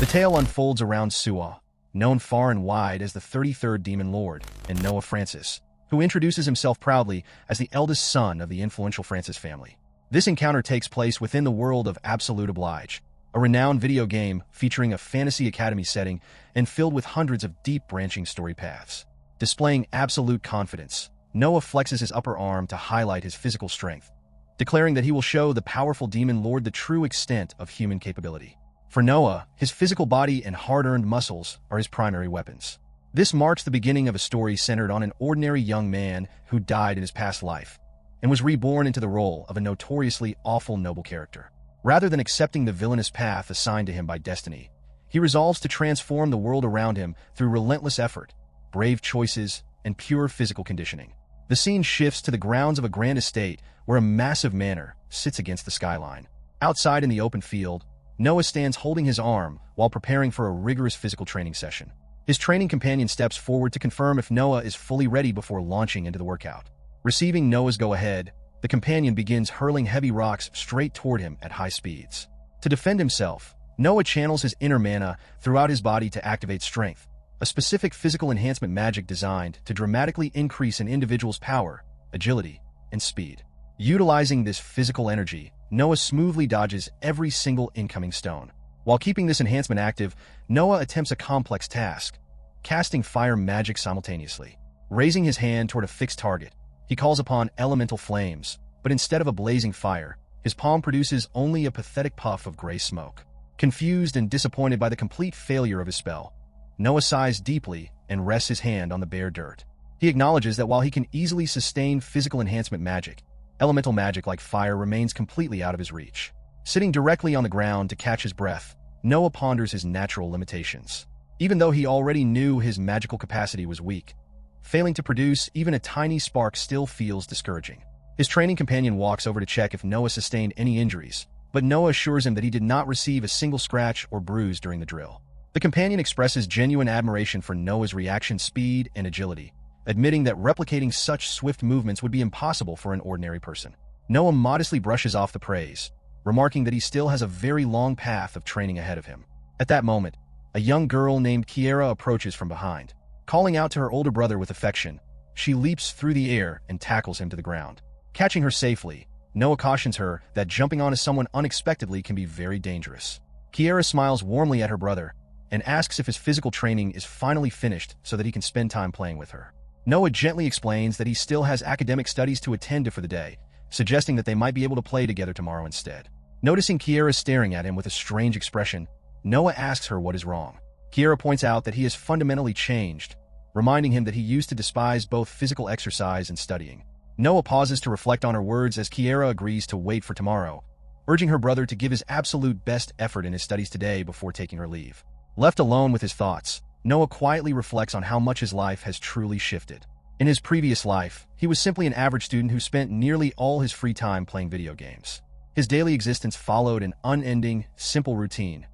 tale unfolds around Suwa, known far and wide as the 33rd Demon Lord, and Noah Francis, who introduces himself proudly as the eldest son of the influential Francis family. This encounter takes place within the world of Absolute Oblige, a renowned video game featuring a fantasy academy setting and filled with hundreds of deep branching story paths. Displaying absolute confidence, Noah flexes his upper arm to highlight his physical strength, declaring that he will show the powerful Demon Lord the true extent of human capability. For Noah, his physical body and hard-earned muscles are his primary weapons. This marks the beginning of a story centered on an ordinary young man who died in his past life and was reborn into the role of a notoriously awful noble character. Rather than accepting the villainous path assigned to him by destiny, he resolves to transform the world around him through relentless effort, brave choices, and pure physical conditioning. The scene shifts to the grounds of a grand estate where a massive manor sits against the skyline. Outside in the open field, Noah stands holding his arm while preparing for a rigorous physical training session. His training companion steps forward to confirm if Noah is fully ready before launching into the workout. Receiving Noah's go-ahead, the companion begins hurling heavy rocks straight toward him at high speeds. To defend himself, Noah channels his inner mana throughout his body to activate strength, a specific physical enhancement magic designed to dramatically increase an individual's power, agility, and speed. Utilizing this physical energy, Noah smoothly dodges every single incoming stone. While keeping this enhancement active, Noah attempts a complex task, casting fire magic simultaneously. Raising his hand toward a fixed target, he calls upon elemental flames, but instead of a blazing fire, his palm produces only a pathetic puff of gray smoke. Confused and disappointed by the complete failure of his spell, Noah sighs deeply and rests his hand on the bare dirt. He acknowledges that while he can easily sustain physical enhancement magic, elemental magic like fire remains completely out of his reach. Sitting directly on the ground to catch his breath, Noah ponders his natural limitations. Even though he already knew his magical capacity was weak, failing to produce even a tiny spark still feels discouraging. His training companion walks over to check if Noah sustained any injuries, but Noah assures him that he did not receive a single scratch or bruise during the drill. The companion expresses genuine admiration for Noah's reaction speed and agility, admitting that replicating such swift movements would be impossible for an ordinary person. Noah modestly brushes off the praise, remarking that he still has a very long path of training ahead of him. At that moment, a young girl named Kiera approaches from behind. Calling out to her older brother with affection, she leaps through the air and tackles him to the ground. Catching her safely, Noah cautions her that jumping onto someone unexpectedly can be very dangerous. Kiera smiles warmly at her brother and asks if his physical training is finally finished so that he can spend time playing with her. Noah gently explains that he still has academic studies to attend to for the day, suggesting that they might be able to play together tomorrow instead. Noticing Kiera staring at him with a strange expression, Noah asks her what is wrong. Kiera points out that he has fundamentally changed, reminding him that he used to despise both physical exercise and studying. Noah pauses to reflect on her words as Kiera agrees to wait for tomorrow, urging her brother to give his absolute best effort in his studies today before taking her leave. Left alone with his thoughts, Noah quietly reflects on how much his life has truly shifted. In his previous life, he was simply an average student who spent nearly all his free time playing video games. His daily existence followed an unending, simple routine: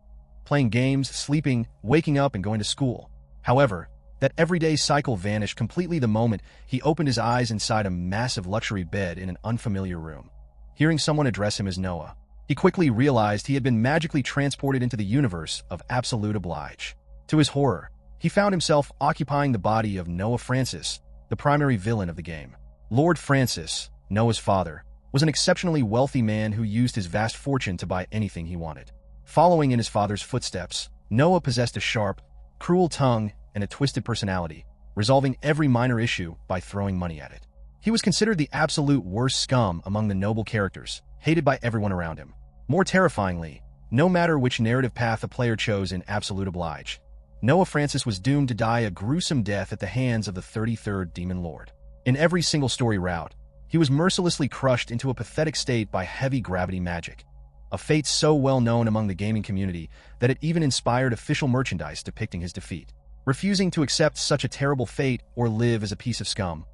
playing games, sleeping, waking up, and going to school. However, that everyday cycle vanished completely the moment he opened his eyes inside a massive luxury bed in an unfamiliar room. Hearing someone address him as Noah, he quickly realized he had been magically transported into the universe of Absolute Oblige. To his horror, he found himself occupying the body of Noah Francis, the primary villain of the game. Lord Francis, Noah's father, was an exceptionally wealthy man who used his vast fortune to buy anything he wanted. Following in his father's footsteps, Noah possessed a sharp, cruel tongue and a twisted personality, resolving every minor issue by throwing money at it. He was considered the absolute worst scum among the noble characters, hated by everyone around him. More terrifyingly, no matter which narrative path a player chose in Absolute Oblige, Noah Francis was doomed to die a gruesome death at the hands of the 33rd Demon Lord. In every single story route, he was mercilessly crushed into a pathetic state by heavy gravity magic, a fate so well known among the gaming community that it even inspired official merchandise depicting his defeat. Refusing to accept such a terrible fate or live as a piece of scum,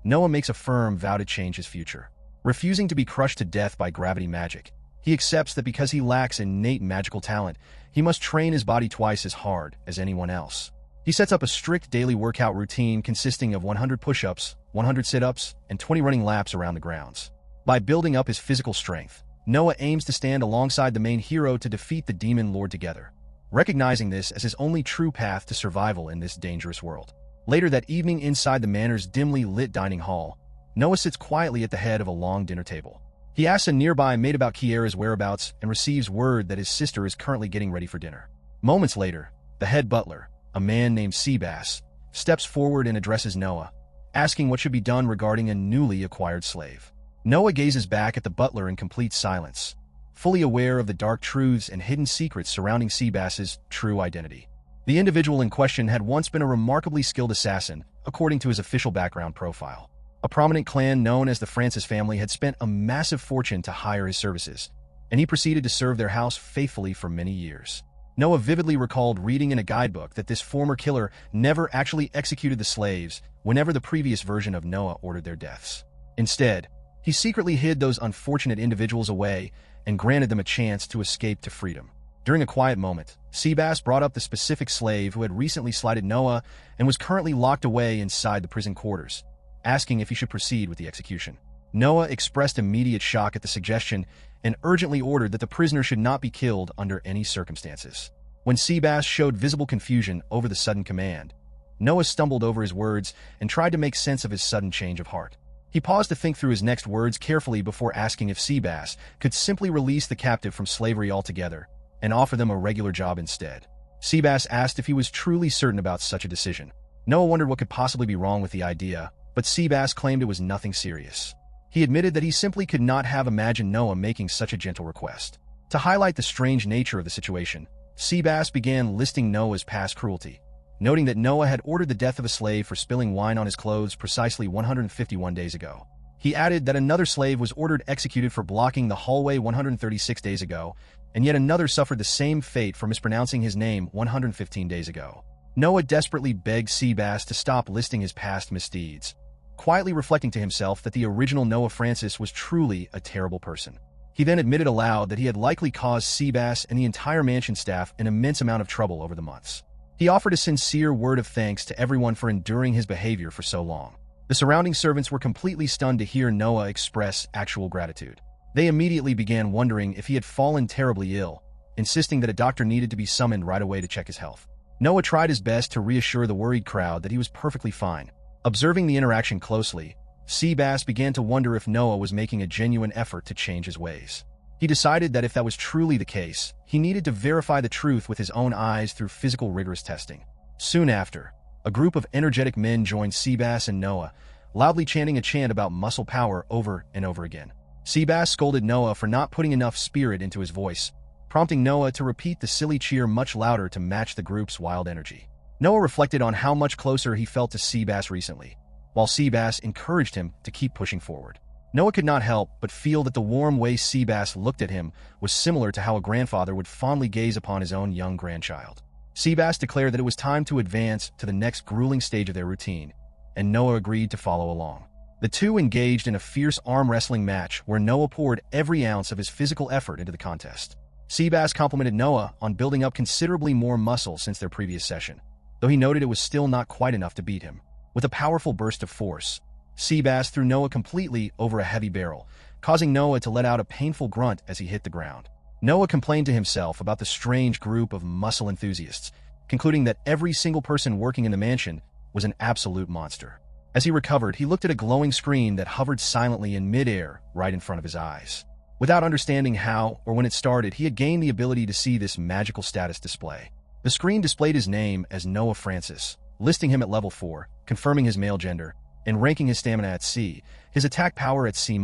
Noah makes a firm vow to change his future. Refusing to be crushed to death by gravity magic, he accepts that because he lacks innate magical talent, he must train his body twice as hard as anyone else. He sets up a strict daily workout routine consisting of 100 push-ups, 100 sit-ups, and 20 running laps around the grounds. By building up his physical strength, Noah aims to stand alongside the main hero to defeat the Demon Lord together. recognizing this as his only true path to survival in this dangerous world. Later that evening inside the manor's dimly lit dining hall, Noah sits quietly at the head of a long dinner table. He asks a nearby maid about Kiera's whereabouts and receives word that his sister is currently getting ready for dinner. Moments later, the head butler, a man named Seabass, steps forward and addresses Noah, asking what should be done regarding a newly acquired slave. Noah gazes back at the butler in complete silence, fully aware of the dark truths and hidden secrets surrounding Seabass's true identity. The individual in question had once been a remarkably skilled assassin, according to his official background profile. A prominent clan known as the Francis family had spent a massive fortune to hire his services, and he proceeded to serve their house faithfully for many years. Noah vividly recalled reading in a guidebook that this former killer never actually executed the slaves whenever the previous version of Noah ordered their deaths. Instead, he secretly hid those unfortunate individuals away and granted them a chance to escape to freedom. During a quiet moment, Seabass brought up the specific slave who had recently slighted Noah and was currently locked away inside the prison quarters, asking if he should proceed with the execution. Noah expressed immediate shock at the suggestion and urgently ordered that the prisoner should not be killed under any circumstances. When Seabass showed visible confusion over the sudden command, Noah stumbled over his words and tried to make sense of his sudden change of heart. He paused to think through his next words carefully before asking if Seabass could simply release the captive from slavery altogether and offer them a regular job instead. Seabass asked if he was truly certain about such a decision. Noah wondered what could possibly be wrong with the idea, but Seabass claimed it was nothing serious. He admitted that he simply could not have imagined Noah making such a gentle request. To highlight the strange nature of the situation, Seabass began listing Noah's past cruelty, noting that Noah had ordered the death of a slave for spilling wine on his clothes precisely 151 days ago. He added that another slave was ordered executed for blocking the hallway 136 days ago, and yet another suffered the same fate for mispronouncing his name 115 days ago. Noah desperately begged Seabass to stop listing his past misdeeds, quietly reflecting to himself that the original Noah Francis was truly a terrible person. He then admitted aloud that he had likely caused Seabass and the entire mansion staff an immense amount of trouble over the months. He offered a sincere word of thanks to everyone for enduring his behavior for so long. The surrounding servants were completely stunned to hear Noah express actual gratitude. They immediately began wondering if he had fallen terribly ill, insisting that a doctor needed to be summoned right away to check his health. Noah tried his best to reassure the worried crowd that he was perfectly fine. Observing the interaction closely, Seabass began to wonder if Noah was making a genuine effort to change his ways. He decided that if that was truly the case, he needed to verify the truth with his own eyes through physical rigorous testing. Soon after, a group of energetic men joined Seabass and Noah, loudly chanting a chant about muscle power over and over again. Seabass scolded Noah for not putting enough spirit into his voice, prompting Noah to repeat the silly cheer much louder to match the group's wild energy. Noah reflected on how much closer he felt to Seabass recently, while Seabass encouraged him to keep pushing forward. Noah could not help but feel that the warm way Seabass looked at him was similar to how a grandfather would fondly gaze upon his own young grandchild. Seabass declared that it was time to advance to the next grueling stage of their routine, and Noah agreed to follow along. The two engaged in a fierce arm wrestling match where Noah poured every ounce of his physical effort into the contest. Seabass complimented Noah on building up considerably more muscle since their previous session, though he noted it was still not quite enough to beat him. With a powerful burst of force, Seabass threw Noah completely over a heavy barrel, causing Noah to let out a painful grunt as he hit the ground. Noah complained to himself about the strange group of muscle enthusiasts, concluding that every single person working in the mansion was an absolute monster. As he recovered, he looked at a glowing screen that hovered silently in midair right in front of his eyes. Without understanding how or when it started, he had gained the ability to see this magical status display. The screen displayed his name as Noah Francis, listing him at level 4, confirming his male gender, and ranking his stamina at C, his attack power at C-,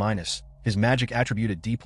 his magic attribute at D+,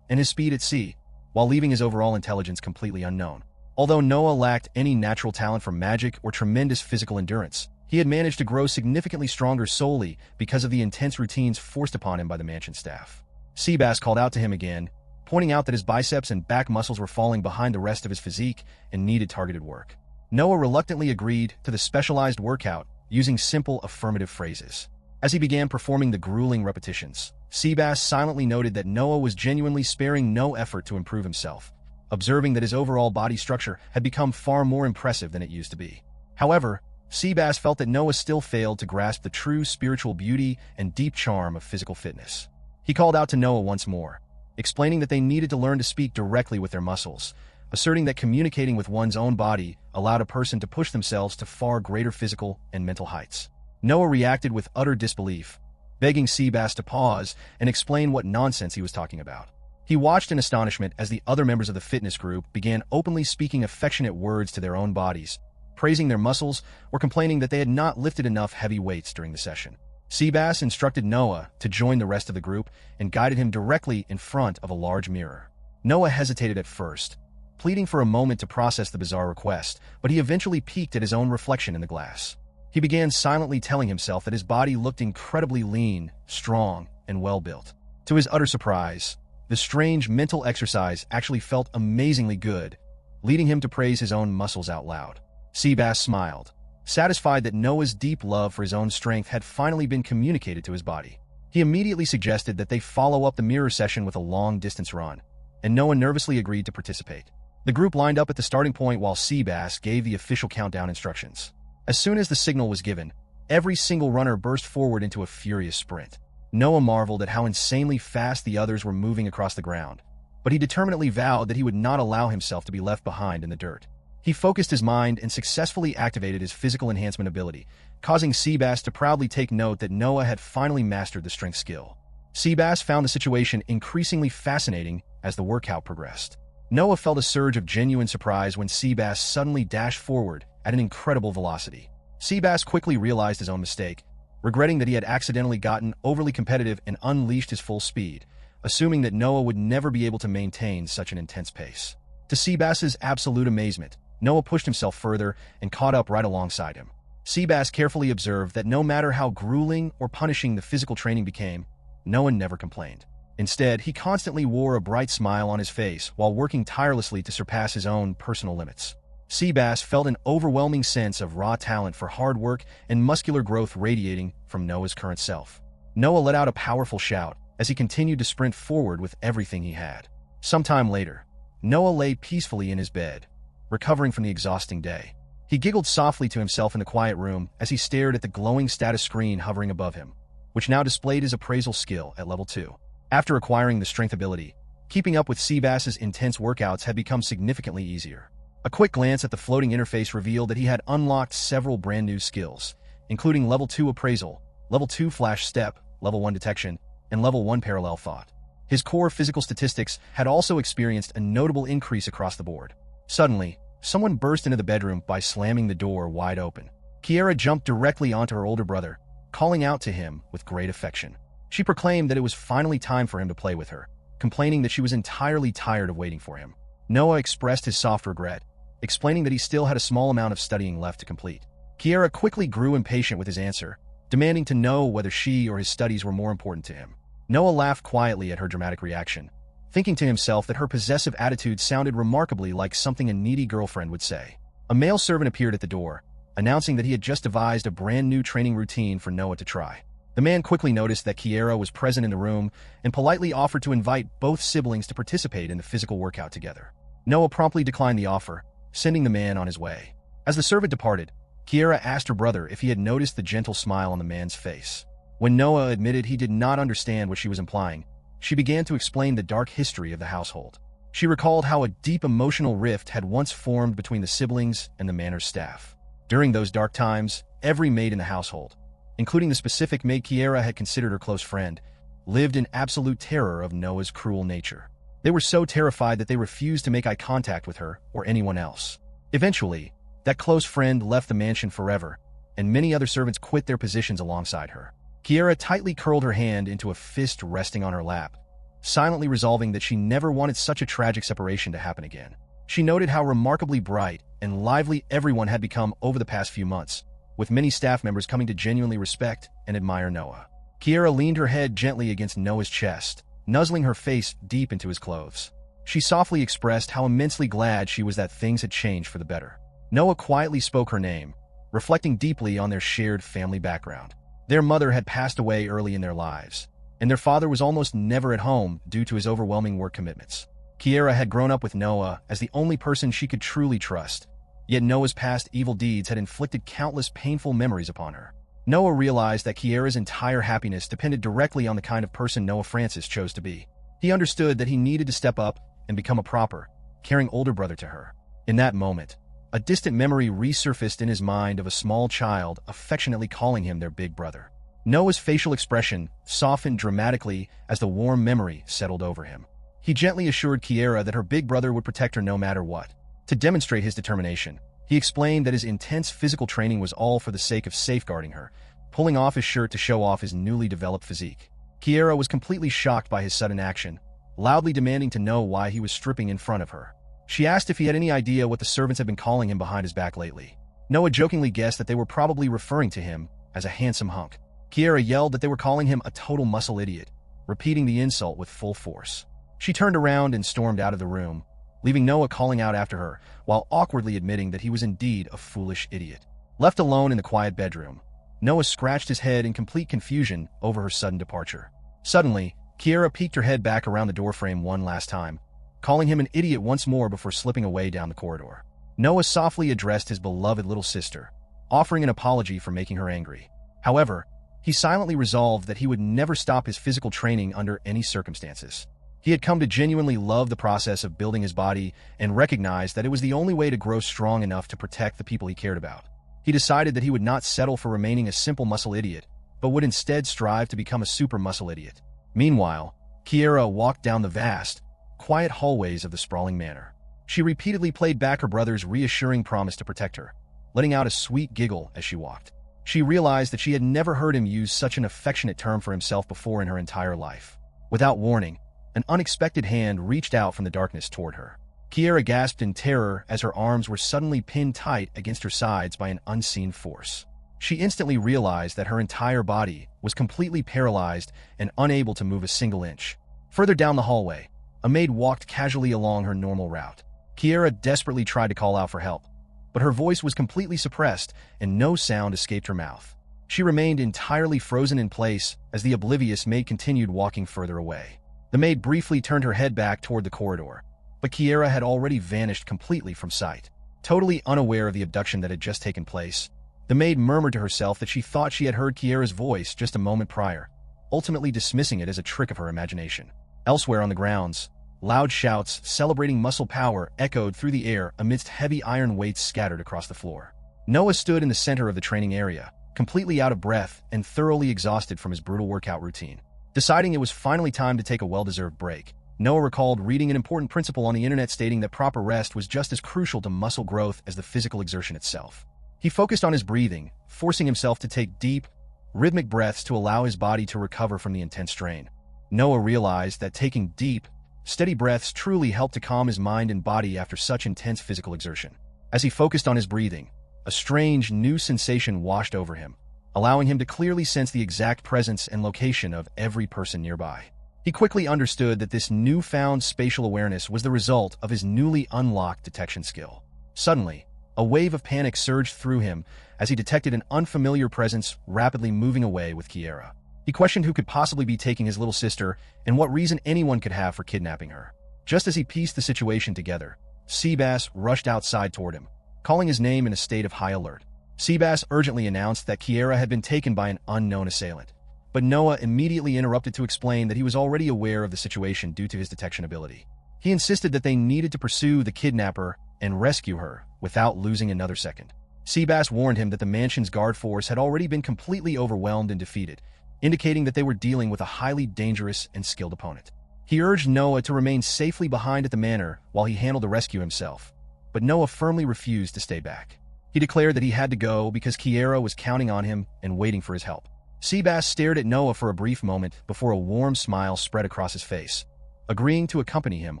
and his speed at C, while leaving his overall intelligence completely unknown. Although Noah lacked any natural talent for magic or tremendous physical endurance, he had managed to grow significantly stronger solely because of the intense routines forced upon him by the mansion staff. Seabass called out to him again, pointing out that his biceps and back muscles were falling behind the rest of his physique and needed targeted work. Noah reluctantly agreed to the specialized workout using simple affirmative phrases. As he began performing the grueling repetitions, Seabass silently noted that Noah was genuinely sparing no effort to improve himself, observing that his overall body structure had become far more impressive than it used to be. However, Seabass felt that Noah still failed to grasp the true spiritual beauty and deep charm of physical fitness. He called out to Noah once more, explaining that they needed to learn to speak directly with their muscles, asserting that communicating with one's own body allowed a person to push themselves to far greater physical and mental heights. Noah reacted with utter disbelief, begging Seabass to pause and explain what nonsense he was talking about. He watched in astonishment as the other members of the fitness group began openly speaking affectionate words to their own bodies, praising their muscles or complaining that they had not lifted enough heavy weights during the session. Seabass instructed Noah to join the rest of the group and guided him directly in front of a large mirror. Noah hesitated at first, pleading for a moment to process the bizarre request, but he eventually peeked at his own reflection in the glass. He began silently telling himself that his body looked incredibly lean, strong, and well-built. To his utter surprise, the strange mental exercise actually felt amazingly good, leading him to praise his own muscles out loud. Seabass smiled, satisfied that Noah's deep love for his own strength had finally been communicated to his body. He immediately suggested that they follow up the mirror session with a long-distance run, and Noah nervously agreed to participate. The group lined up at the starting point while Seabass gave the official countdown instructions. As soon as the signal was given, every single runner burst forward into a furious sprint. Noah marveled at how insanely fast the others were moving across the ground, but he determinedly vowed that he would not allow himself to be left behind in the dirt. He focused his mind and successfully activated his physical enhancement ability, causing Seabass to proudly take note that Noah had finally mastered the strength skill. Seabass found the situation increasingly fascinating as the workout progressed. Noah felt a surge of genuine surprise when Seabass suddenly dashed forward at an incredible velocity. Seabass quickly realized his own mistake, regretting that he had accidentally gotten overly competitive and unleashed his full speed, assuming that Noah would never be able to maintain such an intense pace. To Seabass's absolute amazement, Noah pushed himself further and caught up right alongside him. Seabass carefully observed that no matter how grueling or punishing the physical training became, Noah never complained. Instead, he constantly wore a bright smile on his face while working tirelessly to surpass his own personal limits. Seabass felt an overwhelming sense of raw talent for hard work and muscular growth radiating from Noah's current self. Noah let out a powerful shout as he continued to sprint forward with everything he had. Sometime later, Noah lay peacefully in his bed, recovering from the exhausting day. He giggled softly to himself in the quiet room as he stared at the glowing status screen hovering above him, which now displayed his appraisal skill at level 2. After acquiring the strength ability, keeping up with Seabass's intense workouts had become significantly easier. A quick glance at the floating interface revealed that he had unlocked several brand new skills, including level 2 appraisal, level 2 flash step, level 1 detection, and level 1 parallel thought. His core physical statistics had also experienced a notable increase across the board. Suddenly, someone burst into the bedroom by slamming the door wide open. Kiera jumped directly onto her older brother, calling out to him with great affection. She proclaimed that it was finally time for him to play with her, complaining that she was entirely tired of waiting for him. Noah expressed his soft regret, explaining that he still had a small amount of studying left to complete. Kiera quickly grew impatient with his answer, demanding to know whether she or his studies were more important to him. Noah laughed quietly at her dramatic reaction, thinking to himself that her possessive attitude sounded remarkably like something a needy girlfriend would say. A male servant appeared at the door, announcing that he had just devised a brand new training routine for Noah to try. The man quickly noticed that Kiera was present in the room and politely offered to invite both siblings to participate in the physical workout together. Noah promptly declined the offer, sending the man on his way. As the servant departed, Kiera asked her brother if he had noticed the gentle smile on the man's face. When Noah admitted he did not understand what she was implying, she began to explain the dark history of the household. She recalled how a deep emotional rift had once formed between the siblings and the manor's staff. During those dark times, every maid in the household, including the specific maid Kiera had considered her close friend, lived in absolute terror of Noah's cruel nature. They were so terrified that they refused to make eye contact with her or anyone else. Eventually, that close friend left the mansion forever, and many other servants quit their positions alongside her. Kiera tightly curled her hand into a fist resting on her lap, silently resolving that she never wanted such a tragic separation to happen again. She noted how remarkably bright and lively everyone had become over the past few months, with many staff members coming to genuinely respect and admire Noah. Kiera leaned her head gently against Noah's chest, nuzzling her face deep into his clothes. She softly expressed how immensely glad she was that things had changed for the better. Noah quietly spoke her name, reflecting deeply on their shared family background. Their mother had passed away early in their lives, and their father was almost never at home due to his overwhelming work commitments. Kiera had grown up with Noah as the only person she could truly trust, yet Noah's past evil deeds had inflicted countless painful memories upon her. Noah realized that Kiera's entire happiness depended directly on the kind of person Noah Francis chose to be. He understood that he needed to step up and become a proper, carrying older brother to her. In that moment, a distant memory resurfaced in his mind of a small child affectionately calling him their big brother. Noah's facial expression softened dramatically as the warm memory settled over him. He gently assured Kiera that her big brother would protect her no matter what. To demonstrate his determination, he explained that his intense physical training was all for the sake of safeguarding her, pulling off his shirt to show off his newly developed physique. Kiera was completely shocked by his sudden action, loudly demanding to know why he was stripping in front of her. She asked if he had any idea what the servants had been calling him behind his back lately. Noah jokingly guessed that they were probably referring to him as a handsome hunk. Kiera yelled that they were calling him a total muscle idiot, repeating the insult with full force. She turned around and stormed out of the room, leaving Noah calling out after her, while awkwardly admitting that he was indeed a foolish idiot. Left alone in the quiet bedroom, Noah scratched his head in complete confusion over her sudden departure. Suddenly, Kiera peeked her head back around the doorframe one last time, calling him an idiot once more before slipping away down the corridor. Noah softly addressed his beloved little sister, offering an apology for making her angry. However, he silently resolved that he would never stop his physical training under any circumstances. He had come to genuinely love the process of building his body and recognized that it was the only way to grow strong enough to protect the people he cared about. He decided that he would not settle for remaining a simple muscle idiot, but would instead strive to become a super muscle idiot. Meanwhile, Kiera walked down the vast, quiet hallways of the sprawling manor. She repeatedly played back her brother's reassuring promise to protect her, letting out a sweet giggle as she walked. She realized that she had never heard him use such an affectionate term for himself before in her entire life. Without warning, an unexpected hand reached out from the darkness toward her. Kiera gasped in terror as her arms were suddenly pinned tight against her sides by an unseen force. She instantly realized that her entire body was completely paralyzed and unable to move a single inch. Further down the hallway, a maid walked casually along her normal route. Kiera desperately tried to call out for help, but her voice was completely suppressed and no sound escaped her mouth. She remained entirely frozen in place as the oblivious maid continued walking further away. The maid briefly turned her head back toward the corridor, but Kiera had already vanished completely from sight. Totally unaware of the abduction that had just taken place, the maid murmured to herself that she thought she had heard Kiera's voice just a moment prior, ultimately dismissing it as a trick of her imagination. Elsewhere on the grounds, loud shouts celebrating muscle power echoed through the air amidst heavy iron weights scattered across the floor. Noah stood in the center of the training area, completely out of breath and thoroughly exhausted from his brutal workout routine. Deciding it was finally time to take a well-deserved break, Noah recalled reading an important principle on the internet stating that proper rest was just as crucial to muscle growth as the physical exertion itself. He focused on his breathing, forcing himself to take deep, rhythmic breaths to allow his body to recover from the intense strain. Noah realized that taking deep, steady breaths truly helped to calm his mind and body after such intense physical exertion. As he focused on his breathing, a strange new sensation washed over him, allowing him to clearly sense the exact presence and location of every person nearby. He quickly understood that this newfound spatial awareness was the result of his newly unlocked detection skill. Suddenly, a wave of panic surged through him as he detected an unfamiliar presence rapidly moving away with Kiera. He questioned who could possibly be taking his little sister and what reason anyone could have for kidnapping her. Just as he pieced the situation together, Seabass rushed outside toward him, calling his name in a state of high alert. Seabass urgently announced that Kiera had been taken by an unknown assailant, but Noah immediately interrupted to explain that he was already aware of the situation due to his detection ability. He insisted that they needed to pursue the kidnapper and rescue her without losing another second. Seabass warned him that the mansion's guard force had already been completely overwhelmed and defeated, indicating that they were dealing with a highly dangerous and skilled opponent. He urged Noah to remain safely behind at the manor while he handled the rescue himself, but Noah firmly refused to stay back. He declared that he had to go because Kiera was counting on him and waiting for his help. Seabass stared at Noah for a brief moment before a warm smile spread across his face, agreeing to accompany him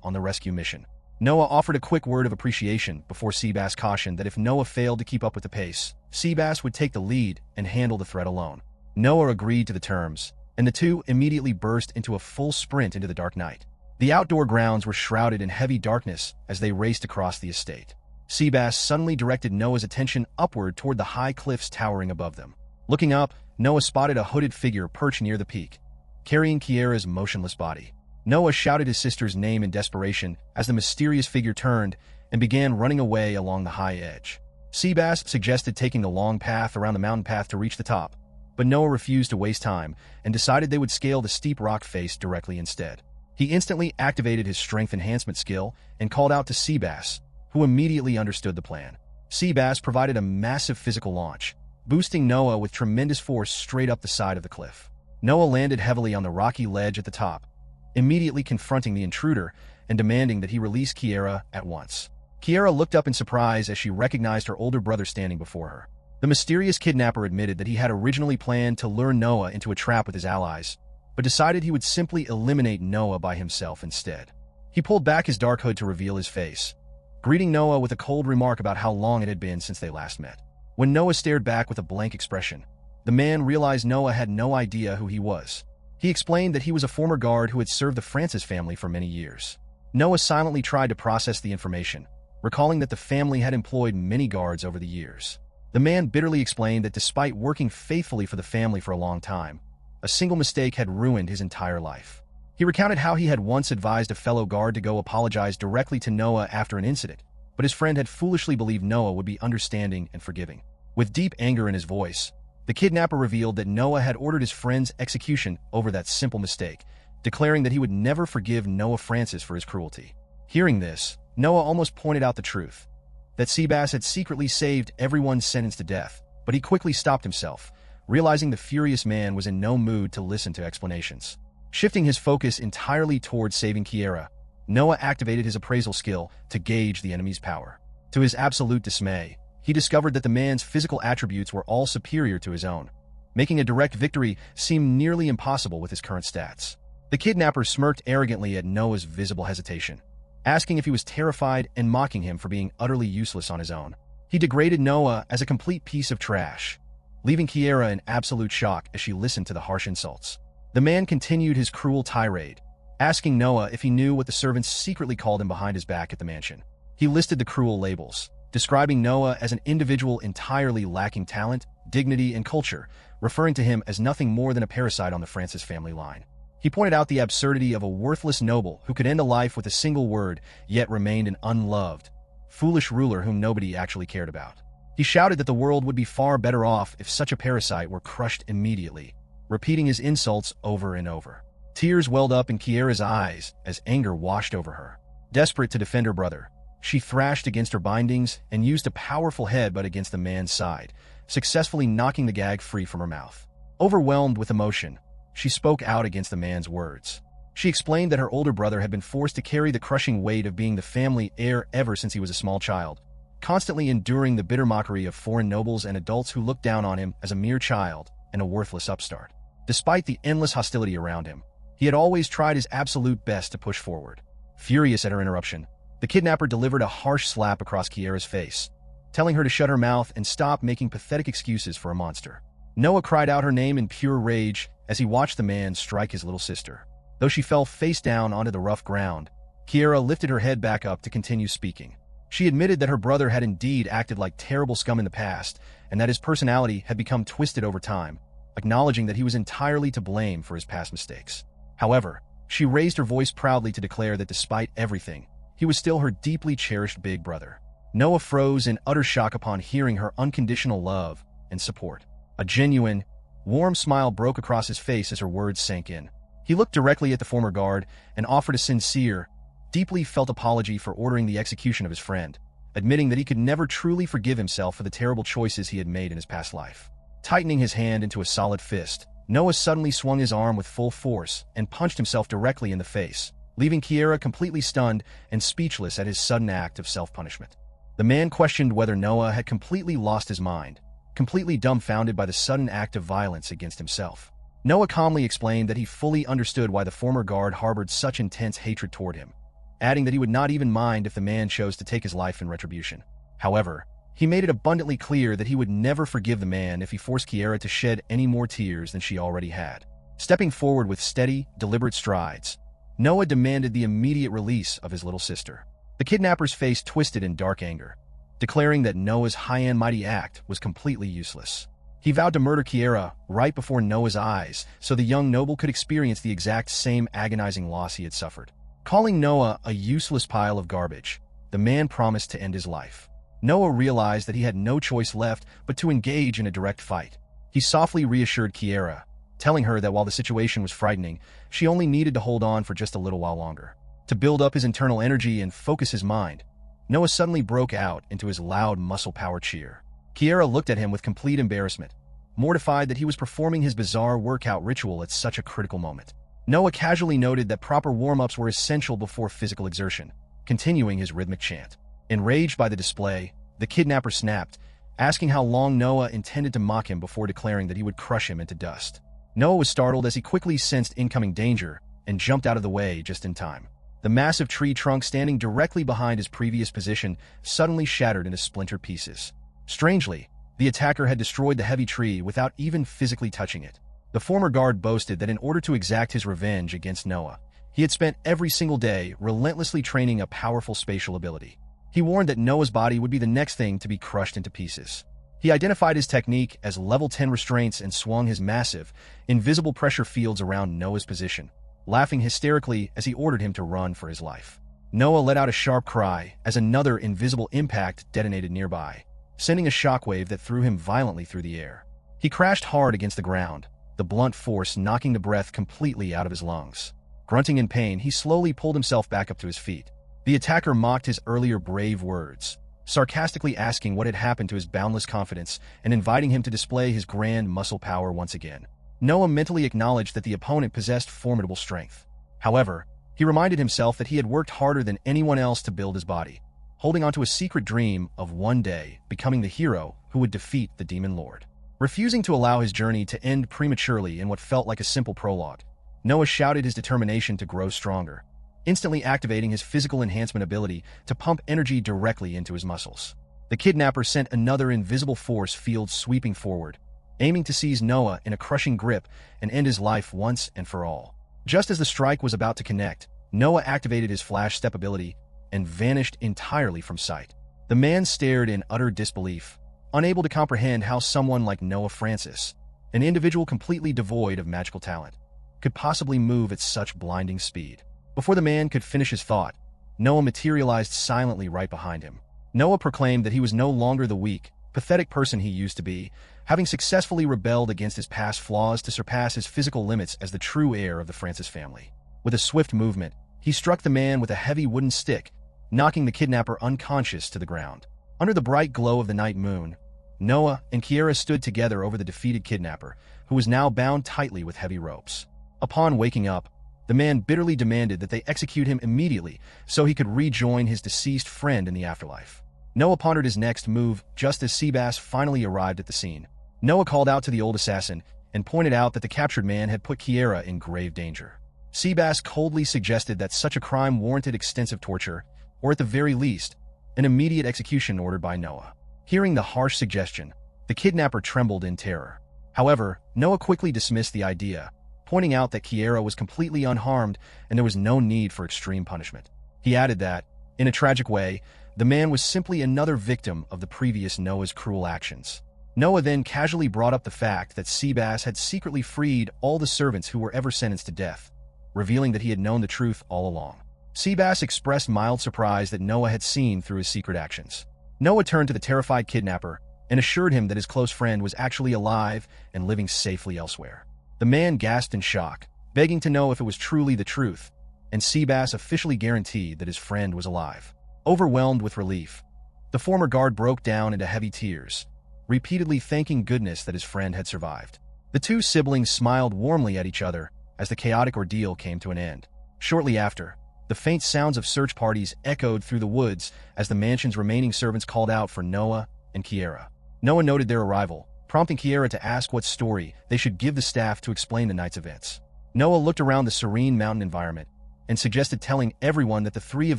on the rescue mission. Noah offered a quick word of appreciation before Seabass cautioned that if Noah failed to keep up with the pace, Seabass would take the lead and handle the threat alone. Noah agreed to the terms, and the two immediately burst into a full sprint into the dark night. The outdoor grounds were shrouded in heavy darkness as they raced across the estate. Seabass suddenly directed Noah's attention upward toward the high cliffs towering above them. Looking up, Noah spotted a hooded figure perched near the peak, carrying Kiera's motionless body. Noah shouted his sister's name in desperation as the mysterious figure turned and began running away along the high edge. Seabass suggested taking the long path around the mountain path to reach the top, but Noah refused to waste time and decided they would scale the steep rock face directly instead. He instantly activated his strength enhancement skill and called out to Seabass, who immediately understood the plan. Seabass provided a massive physical launch, boosting Noah with tremendous force straight up the side of the cliff. Noah landed heavily on the rocky ledge at the top, immediately confronting the intruder and demanding that he release Kiera at once. Kiera looked up in surprise as she recognized her older brother standing before her. The mysterious kidnapper admitted that he had originally planned to lure Noah into a trap with his allies, but decided he would simply eliminate Noah by himself instead. He pulled back his dark hood to reveal his face, greeting Noah with a cold remark about how long it had been since they last met. When Noah stared back with a blank expression, the man realized Noah had no idea who he was. He explained that he was a former guard who had served the Francis family for many years. Noah silently tried to process the information, recalling that the family had employed many guards over the years. The man bitterly explained that despite working faithfully for the family for a long time, a single mistake had ruined his entire life. He recounted how he had once advised a fellow guard to go apologize directly to Noah after an incident, but his friend had foolishly believed Noah would be understanding and forgiving. With deep anger in his voice, the kidnapper revealed that Noah had ordered his friend's execution over that simple mistake, declaring that he would never forgive Noah Francis for his cruelty. Hearing this, Noah almost pointed out the truth, that Seabass had secretly saved everyone sentenced to death, but he quickly stopped himself, realizing the furious man was in no mood to listen to explanations. Shifting his focus entirely towards saving Kiera, Noah activated his appraisal skill to gauge the enemy's power. To his absolute dismay, he discovered that the man's physical attributes were all superior to his own, making a direct victory seem nearly impossible with his current stats. The kidnapper smirked arrogantly at Noah's visible hesitation, asking if he was terrified and mocking him for being utterly useless on his own. He degraded Noah as a complete piece of trash, leaving Kiera in absolute shock as she listened to the harsh insults. The man continued his cruel tirade, asking Noah if he knew what the servants secretly called him behind his back at the mansion. He listed the cruel labels, describing Noah as an individual entirely lacking talent, dignity, and culture, referring to him as nothing more than a parasite on the Francis family line. He pointed out the absurdity of a worthless noble who could end a life with a single word, yet remained an unloved, foolish ruler whom nobody actually cared about. He shouted that the world would be far better off if such a parasite were crushed immediately, repeating his insults over and over. Tears welled up in Kiera's eyes as anger washed over her. Desperate to defend her brother, she thrashed against her bindings and used a powerful headbutt against the man's side, successfully knocking the gag free from her mouth. Overwhelmed with emotion, she spoke out against the man's words. She explained that her older brother had been forced to carry the crushing weight of being the family heir ever since he was a small child, constantly enduring the bitter mockery of foreign nobles and adults who looked down on him as a mere child and a worthless upstart. Despite the endless hostility around him, he had always tried his absolute best to push forward. Furious at her interruption, the kidnapper delivered a harsh slap across Kiera's face, telling her to shut her mouth and stop making pathetic excuses for a monster. Noah cried out her name in pure rage as he watched the man strike his little sister. Though she fell face down onto the rough ground, Kiera lifted her head back up to continue speaking. She admitted that her brother had indeed acted like terrible scum in the past, and that his personality had become twisted over time, acknowledging that he was entirely to blame for his past mistakes. However, she raised her voice proudly to declare that despite everything, he was still her deeply cherished big brother. Noah froze in utter shock upon hearing her unconditional love and support. A genuine, warm smile broke across his face as her words sank in. He looked directly at the former guard and offered a sincere, deeply felt apology for ordering the execution of his friend, admitting that he could never truly forgive himself for the terrible choices he had made in his past life. Tightening his hand into a solid fist, Noah suddenly swung his arm with full force and punched himself directly in the face, leaving Kiera completely stunned and speechless at his sudden act of self-punishment. The man questioned whether Noah had completely lost his mind, completely dumbfounded by the sudden act of violence against himself. Noah calmly explained that he fully understood why the former guard harbored such intense hatred toward him, adding that he would not even mind if the man chose to take his life in retribution. However, he made it abundantly clear that he would never forgive the man if he forced Kiera to shed any more tears than she already had. Stepping forward with steady, deliberate strides, Noah demanded the immediate release of his little sister. The kidnapper's face twisted in dark anger, declaring that Noah's high and mighty act was completely useless. He vowed to murder Kiera right before Noah's eyes so the young noble could experience the exact same agonizing loss he had suffered. Calling Noah a useless pile of garbage, the man promised to end his life. Noah realized that he had no choice left but to engage in a direct fight. He softly reassured Kiera, telling her that while the situation was frightening, she only needed to hold on for just a little while longer. To build up his internal energy and focus his mind, Noah suddenly broke out into his loud muscle-power cheer. Kiera looked at him with complete embarrassment, mortified that he was performing his bizarre workout ritual at such a critical moment. Noah casually noted that proper warm-ups were essential before physical exertion, continuing his rhythmic chant. Enraged by the display, the kidnapper snapped, asking how long Noah intended to mock him before declaring that he would crush him into dust. Noah was startled as he quickly sensed incoming danger and jumped out of the way just in time. The massive tree trunk standing directly behind his previous position suddenly shattered into splintered pieces. Strangely, the attacker had destroyed the heavy tree without even physically touching it. The former guard boasted that in order to exact his revenge against Noah, he had spent every single day relentlessly training a powerful spatial ability. He warned that Noah's body would be the next thing to be crushed into pieces. He identified his technique as level 10 restraints and swung his massive, invisible pressure fields around Noah's position, laughing hysterically as he ordered him to run for his life. Noah let out a sharp cry as another invisible impact detonated nearby, sending a shockwave that threw him violently through the air. He crashed hard against the ground, the blunt force knocking the breath completely out of his lungs. Grunting in pain, he slowly pulled himself back up to his feet. The attacker mocked his earlier brave words, sarcastically asking what had happened to his boundless confidence and inviting him to display his grand muscle power once again. Noah mentally acknowledged that the opponent possessed formidable strength. However, he reminded himself that he had worked harder than anyone else to build his body, holding onto a secret dream of one day becoming the hero who would defeat the Demon Lord. Refusing to allow his journey to end prematurely in what felt like a simple prologue, Noah shouted his determination to grow stronger, instantly activating his physical enhancement ability to pump energy directly into his muscles. The kidnapper sent another invisible force field sweeping forward, aiming to seize Noah in a crushing grip and end his life once and for all. Just as the strike was about to connect, Noah activated his flash step ability and vanished entirely from sight. The man stared in utter disbelief, unable to comprehend how someone like Noah Francis, an individual completely devoid of magical talent, could possibly move at such blinding speed. Before the man could finish his thought, Noah materialized silently right behind him. Noah proclaimed that he was no longer the weak, pathetic person he used to be, having successfully rebelled against his past flaws to surpass his physical limits as the true heir of the Francis family. With a swift movement, he struck the man with a heavy wooden stick, knocking the kidnapper unconscious to the ground. Under the bright glow of the night moon, Noah and Kiera stood together over the defeated kidnapper, who was now bound tightly with heavy ropes. Upon waking up, the man bitterly demanded that they execute him immediately so he could rejoin his deceased friend in the afterlife. Noah pondered his next move just as Seabass finally arrived at the scene. Noah called out to the old assassin and pointed out that the captured man had put Kiera in grave danger. Seabass coldly suggested that such a crime warranted extensive torture, or at the very least, an immediate execution ordered by Noah. Hearing the harsh suggestion, the kidnapper trembled in terror. However, Noah quickly dismissed the idea, pointing out that Kiera was completely unharmed and there was no need for extreme punishment. He added that, in a tragic way, the man was simply another victim of the previous Noah's cruel actions. Noah then casually brought up the fact that Seabass had secretly freed all the servants who were ever sentenced to death, revealing that he had known the truth all along. Seabass expressed mild surprise that Noah had seen through his secret actions. Noah turned to the terrified kidnapper and assured him that his close friend was actually alive and living safely elsewhere. The man gasped in shock, begging to know if it was truly the truth, and Seabass officially guaranteed that his friend was alive. Overwhelmed with relief, the former guard broke down into heavy tears, repeatedly thanking goodness that his friend had survived. The two siblings smiled warmly at each other as the chaotic ordeal came to an end. Shortly after, the faint sounds of search parties echoed through the woods as the mansion's remaining servants called out for Noah and Kiera. Noah noted their arrival, prompting Kiera to ask what story they should give the staff to explain the night's events. Noah looked around the serene mountain environment and suggested telling everyone that the three of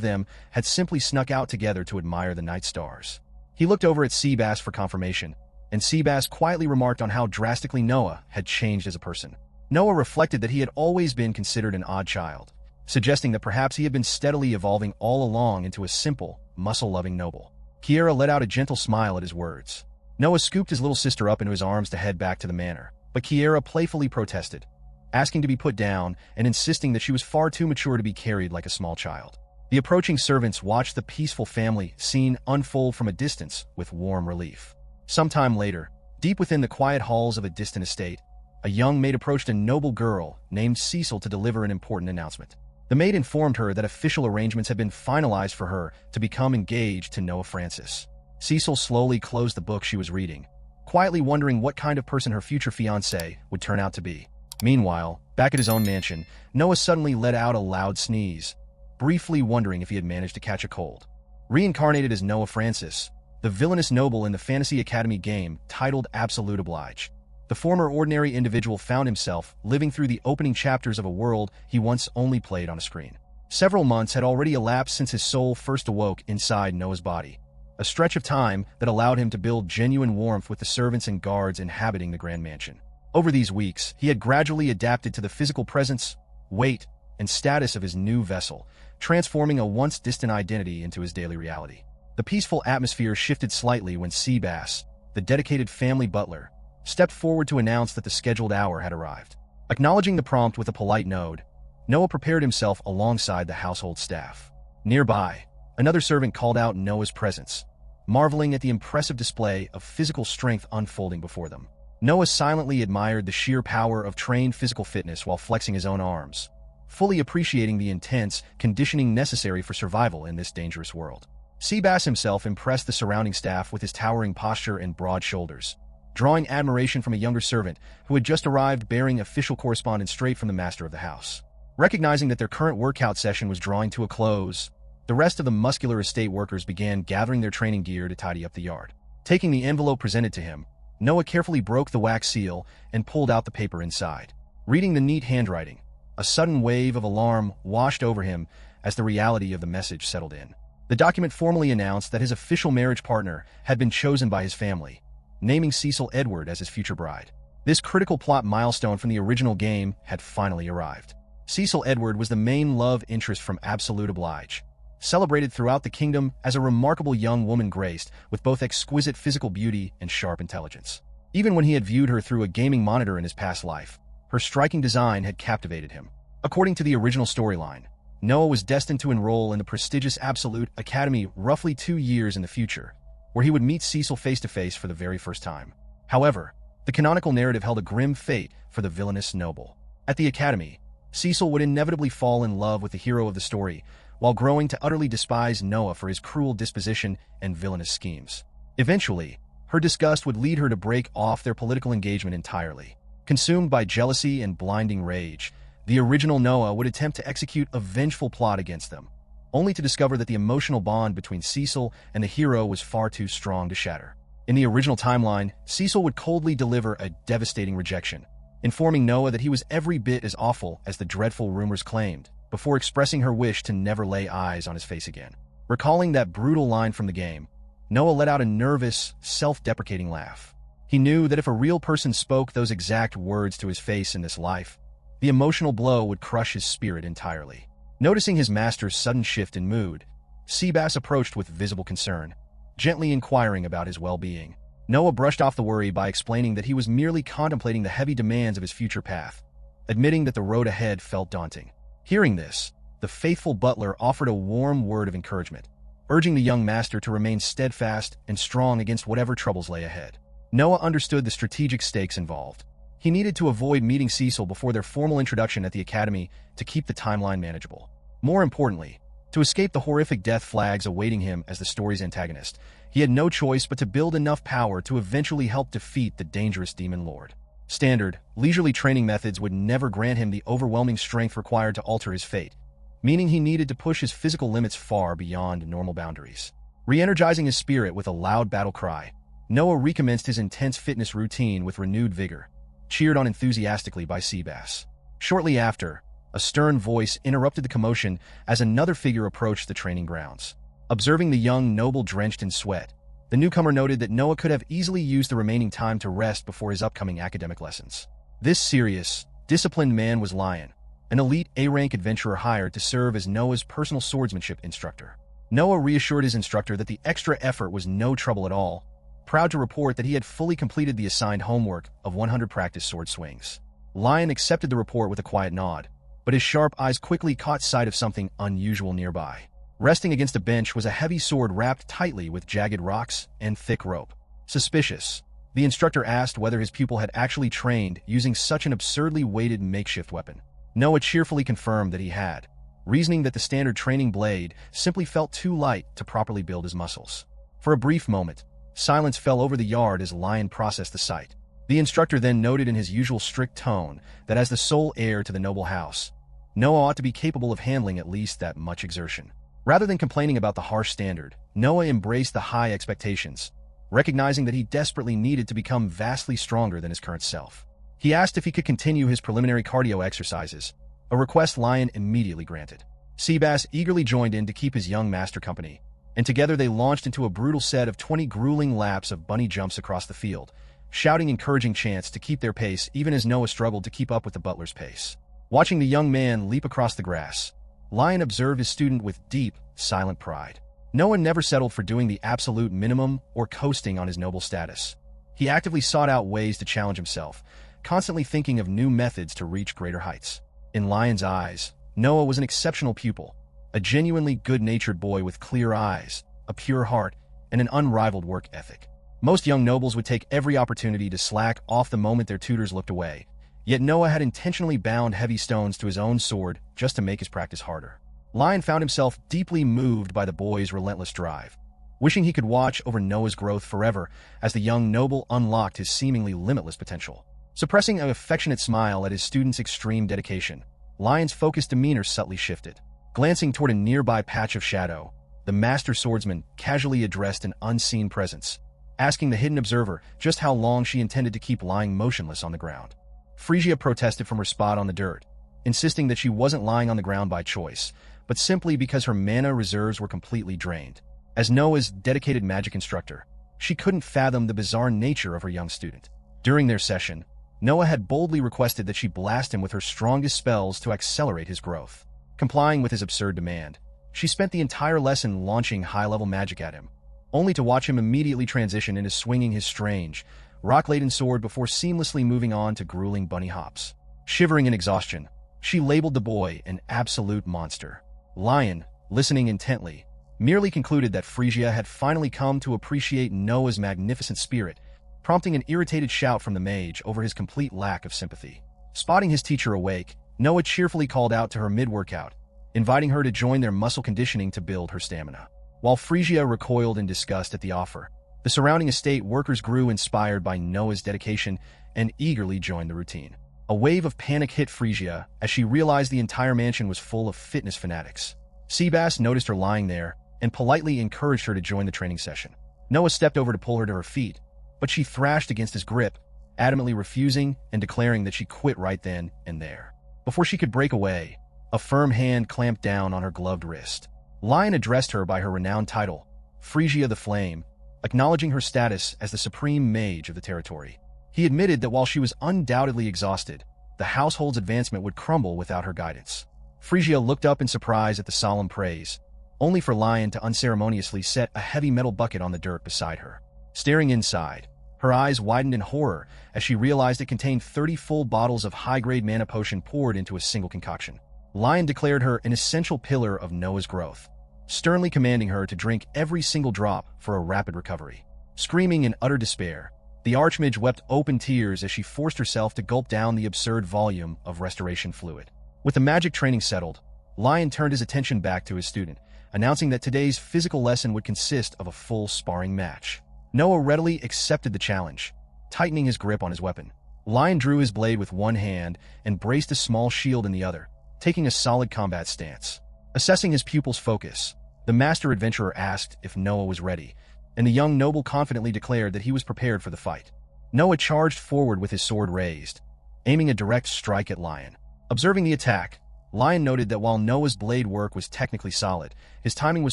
them had simply snuck out together to admire the night stars. He looked over at Seabass for confirmation, and Seabass quietly remarked on how drastically Noah had changed as a person. Noah reflected that he had always been considered an odd child, suggesting that perhaps he had been steadily evolving all along into a simple, muscle-loving noble. Kiera let out a gentle smile at his words. Noah scooped his little sister up into his arms to head back to the manor, but Kiera playfully protested, asking to be put down and insisting that she was far too mature to be carried like a small child. The approaching servants watched the peaceful family scene unfold from a distance with warm relief. Sometime later, deep within the quiet halls of a distant estate, a young maid approached a noble girl named Cecil to deliver an important announcement. The maid informed her that official arrangements had been finalized for her to become engaged to Noah Francis. Cecil slowly closed the book she was reading, quietly wondering what kind of person her future fiancé would turn out to be. Meanwhile, back at his own mansion, Noah suddenly let out a loud sneeze, briefly wondering if he had managed to catch a cold. Reincarnated as Noah Francis, the villainous noble in the Fantasy Academy game titled Absolute Oblige, the former ordinary individual found himself living through the opening chapters of a world he once only played on a screen. Several months had already elapsed since his soul first awoke inside Noah's body, a stretch of time that allowed him to build genuine warmth with the servants and guards inhabiting the Grand Mansion. Over these weeks, he had gradually adapted to the physical presence, weight, and status of his new vessel, transforming a once distant identity into his daily reality. The peaceful atmosphere shifted slightly when Seabass, the dedicated family butler, stepped forward to announce that the scheduled hour had arrived. Acknowledging the prompt with a polite nod, Noah prepared himself alongside the household staff. Nearby, another servant called out Noah's presence, marveling at the impressive display of physical strength unfolding before them. Noah silently admired the sheer power of trained physical fitness while flexing his own arms, fully appreciating the intense conditioning necessary for survival in this dangerous world. Seabass himself impressed the surrounding staff with his towering posture and broad shoulders, drawing admiration from a younger servant who had just arrived bearing official correspondence straight from the master of the house. Recognizing that their current workout session was drawing to a close, the rest of the muscular estate workers began gathering their training gear to tidy up the yard. Taking the envelope presented to him, Noah carefully broke the wax seal and pulled out the paper inside. Reading the neat handwriting, a sudden wave of alarm washed over him as the reality of the message settled in. The document formally announced that his official marriage partner had been chosen by his family, naming Cecil Edward as his future bride. This critical plot milestone from the original game had finally arrived. Cecil Edward was the main love interest from Absolute Oblige, celebrated throughout the kingdom as a remarkable young woman graced with both exquisite physical beauty and sharp intelligence. Even when he had viewed her through a gaming monitor in his past life, her striking design had captivated him. According to the original storyline, Noah was destined to enroll in the prestigious Absolute Academy roughly 2 years in the future, where he would meet Cecil face-to-face for the very first time. However, the canonical narrative held a grim fate for the villainous noble. At the Academy, Cecil would inevitably fall in love with the hero of the story, while growing to utterly despise Noah for his cruel disposition and villainous schemes. Eventually, her disgust would lead her to break off their political engagement entirely. Consumed by jealousy and blinding rage, the original Noah would attempt to execute a vengeful plot against them, only to discover that the emotional bond between Cecil and the hero was far too strong to shatter. In the original timeline, Cecil would coldly deliver a devastating rejection, informing Noah that he was every bit as awful as the dreadful rumors claimed, before expressing her wish to never lay eyes on his face again. Recalling that brutal line from the game, Noah let out a nervous, self-deprecating laugh. He knew that if a real person spoke those exact words to his face in this life, the emotional blow would crush his spirit entirely. Noticing his master's sudden shift in mood, Seabass approached with visible concern, gently inquiring about his well-being. Noah brushed off the worry by explaining that he was merely contemplating the heavy demands of his future path, admitting that the road ahead felt daunting. Hearing this, the faithful butler offered a warm word of encouragement, urging the young master to remain steadfast and strong against whatever troubles lay ahead. Noah understood the strategic stakes involved. He needed to avoid meeting Cecil before their formal introduction at the Academy to keep the timeline manageable. More importantly, to escape the horrific death flags awaiting him as the story's antagonist, he had no choice but to build enough power to eventually help defeat the dangerous demon lord. Standard, leisurely training methods would never grant him the overwhelming strength required to alter his fate, meaning he needed to push his physical limits far beyond normal boundaries. Re-energizing his spirit with a loud battle cry, Noah recommenced his intense fitness routine with renewed vigor, cheered on enthusiastically by Seabass. Shortly after, a stern voice interrupted the commotion as another figure approached the training grounds. Observing the young noble drenched in sweat, the newcomer noted that Noah could have easily used the remaining time to rest before his upcoming academic lessons. This serious, disciplined man was Lion, an elite A-rank adventurer hired to serve as Noah's personal swordsmanship instructor. Noah reassured his instructor that the extra effort was no trouble at all, proud to report that he had fully completed the assigned homework of 100 practice sword swings. Lion accepted the report with a quiet nod, but his sharp eyes quickly caught sight of something unusual nearby. Resting against a bench was a heavy sword wrapped tightly with jagged rocks and thick rope. Suspicious, The instructor asked whether his pupil had actually trained using such an absurdly weighted makeshift weapon. Noah cheerfully confirmed that he had, reasoning that the standard training blade simply felt too light to properly build his muscles. For a brief moment, silence fell over the yard as Lion processed the sight. The instructor then noted in his usual strict tone that as the sole heir to the noble house, Noah ought to be capable of handling at least that much exertion. Rather than complaining about the harsh standard, Noah embraced the high expectations, recognizing that he desperately needed to become vastly stronger than his current self. He asked if he could continue his preliminary cardio exercises, a request Lion immediately granted. Seabass eagerly joined in to keep his young master company, and together they launched into a brutal set of 20 grueling laps of bunny jumps across the field, shouting encouraging chants to keep their pace even as Noah struggled to keep up with the butler's pace. Watching the young man leap across the grass, Lion observed his student with deep, silent pride. Noah never settled for doing the absolute minimum or coasting on his noble status. He actively sought out ways to challenge himself, constantly thinking of new methods to reach greater heights. In Lion's eyes, Noah was an exceptional pupil, a genuinely good-natured boy with clear eyes, a pure heart, and an unrivaled work ethic. Most young nobles would take every opportunity to slack off the moment their tutors looked away, yet Noah had intentionally bound heavy stones to his own sword just to make his practice harder. Lion found himself deeply moved by the boy's relentless drive, wishing he could watch over Noah's growth forever as the young noble unlocked his seemingly limitless potential. Suppressing an affectionate smile at his student's extreme dedication, Lion's focused demeanor subtly shifted. Glancing toward a nearby patch of shadow, the master swordsman casually addressed an unseen presence, asking the hidden observer just how long she intended to keep lying motionless on the ground. Phrygia protested from her spot on the dirt, insisting that she wasn't lying on the ground by choice, but simply because her mana reserves were completely drained. As Noah's dedicated magic instructor, she couldn't fathom the bizarre nature of her young student. During their session, Noah had boldly requested that she blast him with her strongest spells to accelerate his growth. Complying with his absurd demand, she spent the entire lesson launching high-level magic at him, only to watch him immediately transition into swinging his strange, rock-laden sword before seamlessly moving on to grueling bunny hops. Shivering in exhaustion, she labeled the boy an absolute monster. Lion, listening intently, merely concluded that Phrygia had finally come to appreciate Noah's magnificent spirit, prompting an irritated shout from the mage over his complete lack of sympathy. Spotting his teacher awake, Noah cheerfully called out to her mid-workout, inviting her to join their muscle conditioning to build her stamina. While Phrygia recoiled in disgust at the offer, the surrounding estate workers grew inspired by Noah's dedication and eagerly joined the routine. A wave of panic hit Phrygia as she realized the entire mansion was full of fitness fanatics. Seabass noticed her lying there and politely encouraged her to join the training session. Noah stepped over to pull her to her feet, but she thrashed against his grip, adamantly refusing and declaring that she quit right then and there. Before she could break away, a firm hand clamped down on her gloved wrist. Lion addressed her by her renowned title, Phrygia the Flame, acknowledging her status as the supreme mage of the territory. He admitted that while she was undoubtedly exhausted, the household's advancement would crumble without her guidance. Phrygia looked up in surprise at the solemn praise, only for Lion to unceremoniously set a heavy metal bucket on the dirt beside her. Staring inside, her eyes widened in horror as she realized it contained 30 full bottles of high-grade mana potion poured into a single concoction. Lion declared her an essential pillar of Noah's growth, sternly commanding her to drink every single drop for a rapid recovery. Screaming in utter despair, the Archmage wept open tears as she forced herself to gulp down the absurd volume of restoration fluid. With the magic training settled, Lion turned his attention back to his student, announcing that today's physical lesson would consist of a full sparring match. Noah readily accepted the challenge, tightening his grip on his weapon. Lion drew his blade with one hand and braced a small shield in the other, taking a solid combat stance. Assessing his pupil's focus, the master adventurer asked if Noah was ready, and the young noble confidently declared that he was prepared for the fight. Noah charged forward with his sword raised, aiming a direct strike at Lion. Observing the attack, Lion noted that while Noah's blade work was technically solid, his timing was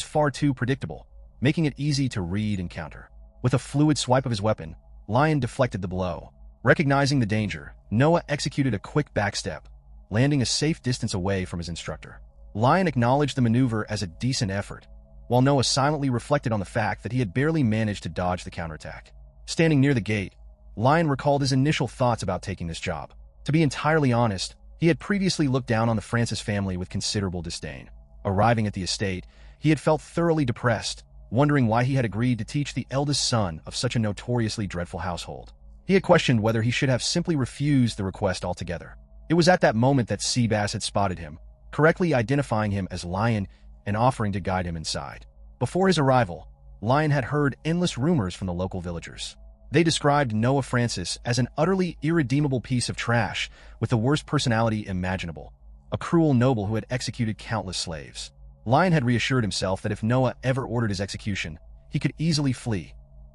far too predictable, making it easy to read and counter. With a fluid swipe of his weapon, Lion deflected the blow. Recognizing the danger, Noah executed a quick backstep, landing a safe distance away from his instructor. Lion acknowledged the maneuver as a decent effort, while Noah silently reflected on the fact that he had barely managed to dodge the counterattack. Standing near the gate, Lion recalled his initial thoughts about taking this job. To be entirely honest, he had previously looked down on the Francis family with considerable disdain. Arriving at the estate, he had felt thoroughly depressed, wondering why he had agreed to teach the eldest son of such a notoriously dreadful household. He had questioned whether he should have simply refused the request altogether. It was at that moment that Seabass had spotted him, correctly identifying him as Lion and offering to guide him inside. Before his arrival, Lion had heard endless rumors from the local villagers. They described Noah Francis as an utterly irredeemable piece of trash with the worst personality imaginable, a cruel noble who had executed countless slaves. Lion had reassured himself that if Noah ever ordered his execution, he could easily flee.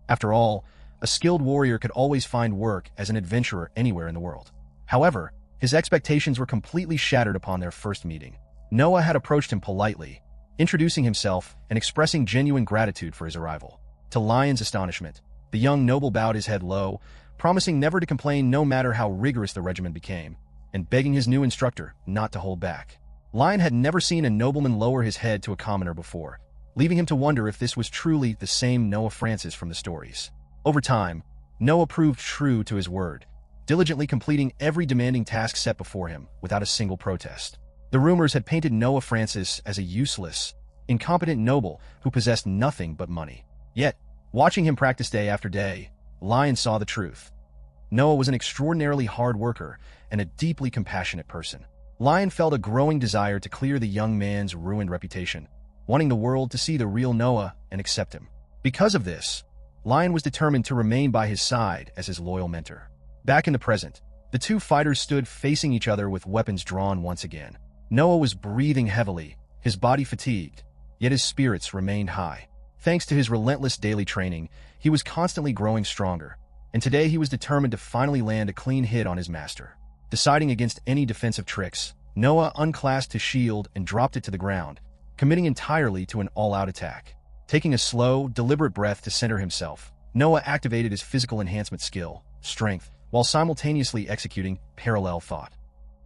After all, a skilled warrior could always find work as an adventurer anywhere in the world. However, his expectations were completely shattered upon their first meeting. Noah had approached him politely, introducing himself and expressing genuine gratitude for his arrival. To Lion's astonishment, the young noble bowed his head low, promising never to complain no matter how rigorous the regimen became, and begging his new instructor not to hold back. Lion had never seen a nobleman lower his head to a commoner before, leaving him to wonder if this was truly the same Noah Francis from the stories. Over time, Noah proved true to his word, diligently completing every demanding task set before him without a single protest. The rumors had painted Noah Francis as a useless, incompetent noble who possessed nothing but money. Yet, watching him practice day after day, Lion saw the truth. Noah was an extraordinarily hard worker and a deeply compassionate person. Lion felt a growing desire to clear the young man's ruined reputation, wanting the world to see the real Noah and accept him. Because of this, Lion was determined to remain by his side as his loyal mentor. Back in the present, the two fighters stood facing each other with weapons drawn once again. Noah was breathing heavily, his body fatigued, yet his spirits remained high. Thanks to his relentless daily training, he was constantly growing stronger, and today he was determined to finally land a clean hit on his master. Deciding against any defensive tricks, Noah unclasped his shield and dropped it to the ground, committing entirely to an all-out attack. Taking a slow, deliberate breath to center himself, Noah activated his physical enhancement skill, strength, while simultaneously executing parallel thought.